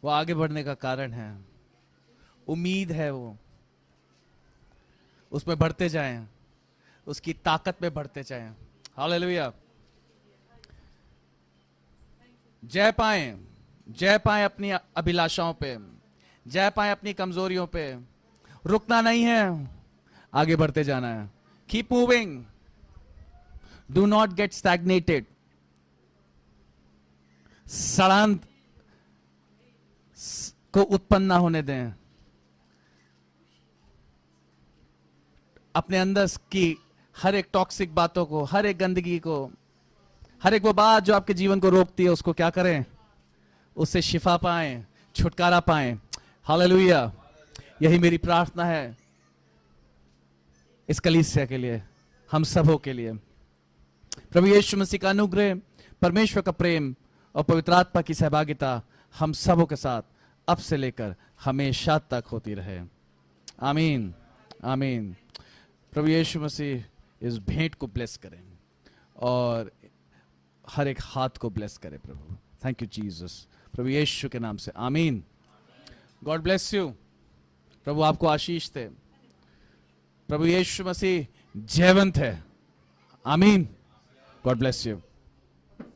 वो आगे बढ़ने का कारण है, उम्मीद है। वो उसमें बढ़ते जाएं, उसकी ताकत में बढ़ते जाएं। हालेलुया। जय पाएं, जय पाएं अपनी अभिलाषाओं पे, जय पाएं अपनी कमजोरियों पे। रुकना नहीं है, आगे बढ़ते जाना है। Keep moving, do not get stagnated. सड़ांत को उत्पन्न ना होने दें। अपने अंदर की हर एक टॉक्सिक बातों को, हर एक गंदगी को, हर एक वो बात जो आपके जीवन को रोकती है, उसको क्या करें? उससे शिफा पाएं, छुटकारा पाएं। हालेलुया। यही मेरी प्रार्थना है इस कलीसिया के लिए, हम सबों के लिए। प्रभु यीशु मसीह का अनुग्रह, परमेश्वर का प्रेम और पवित्र आत्मा की सहभागिता हम सबों के साथ अब से लेकर हमेशा तक होती रहे। आमीन, आमीन। प्रभु यीशु मसीह इस भेंट को ब्लेस करें और हर एक हाथ को ब्लेस करें प्रभु। थैंक यू जीसस, प्रभु यीशु के नाम से आमीन। God bless you. प्रभु आपको आशीष दे। प्रभु यीशु मसीह जयवंत है। आमीन। God bless you.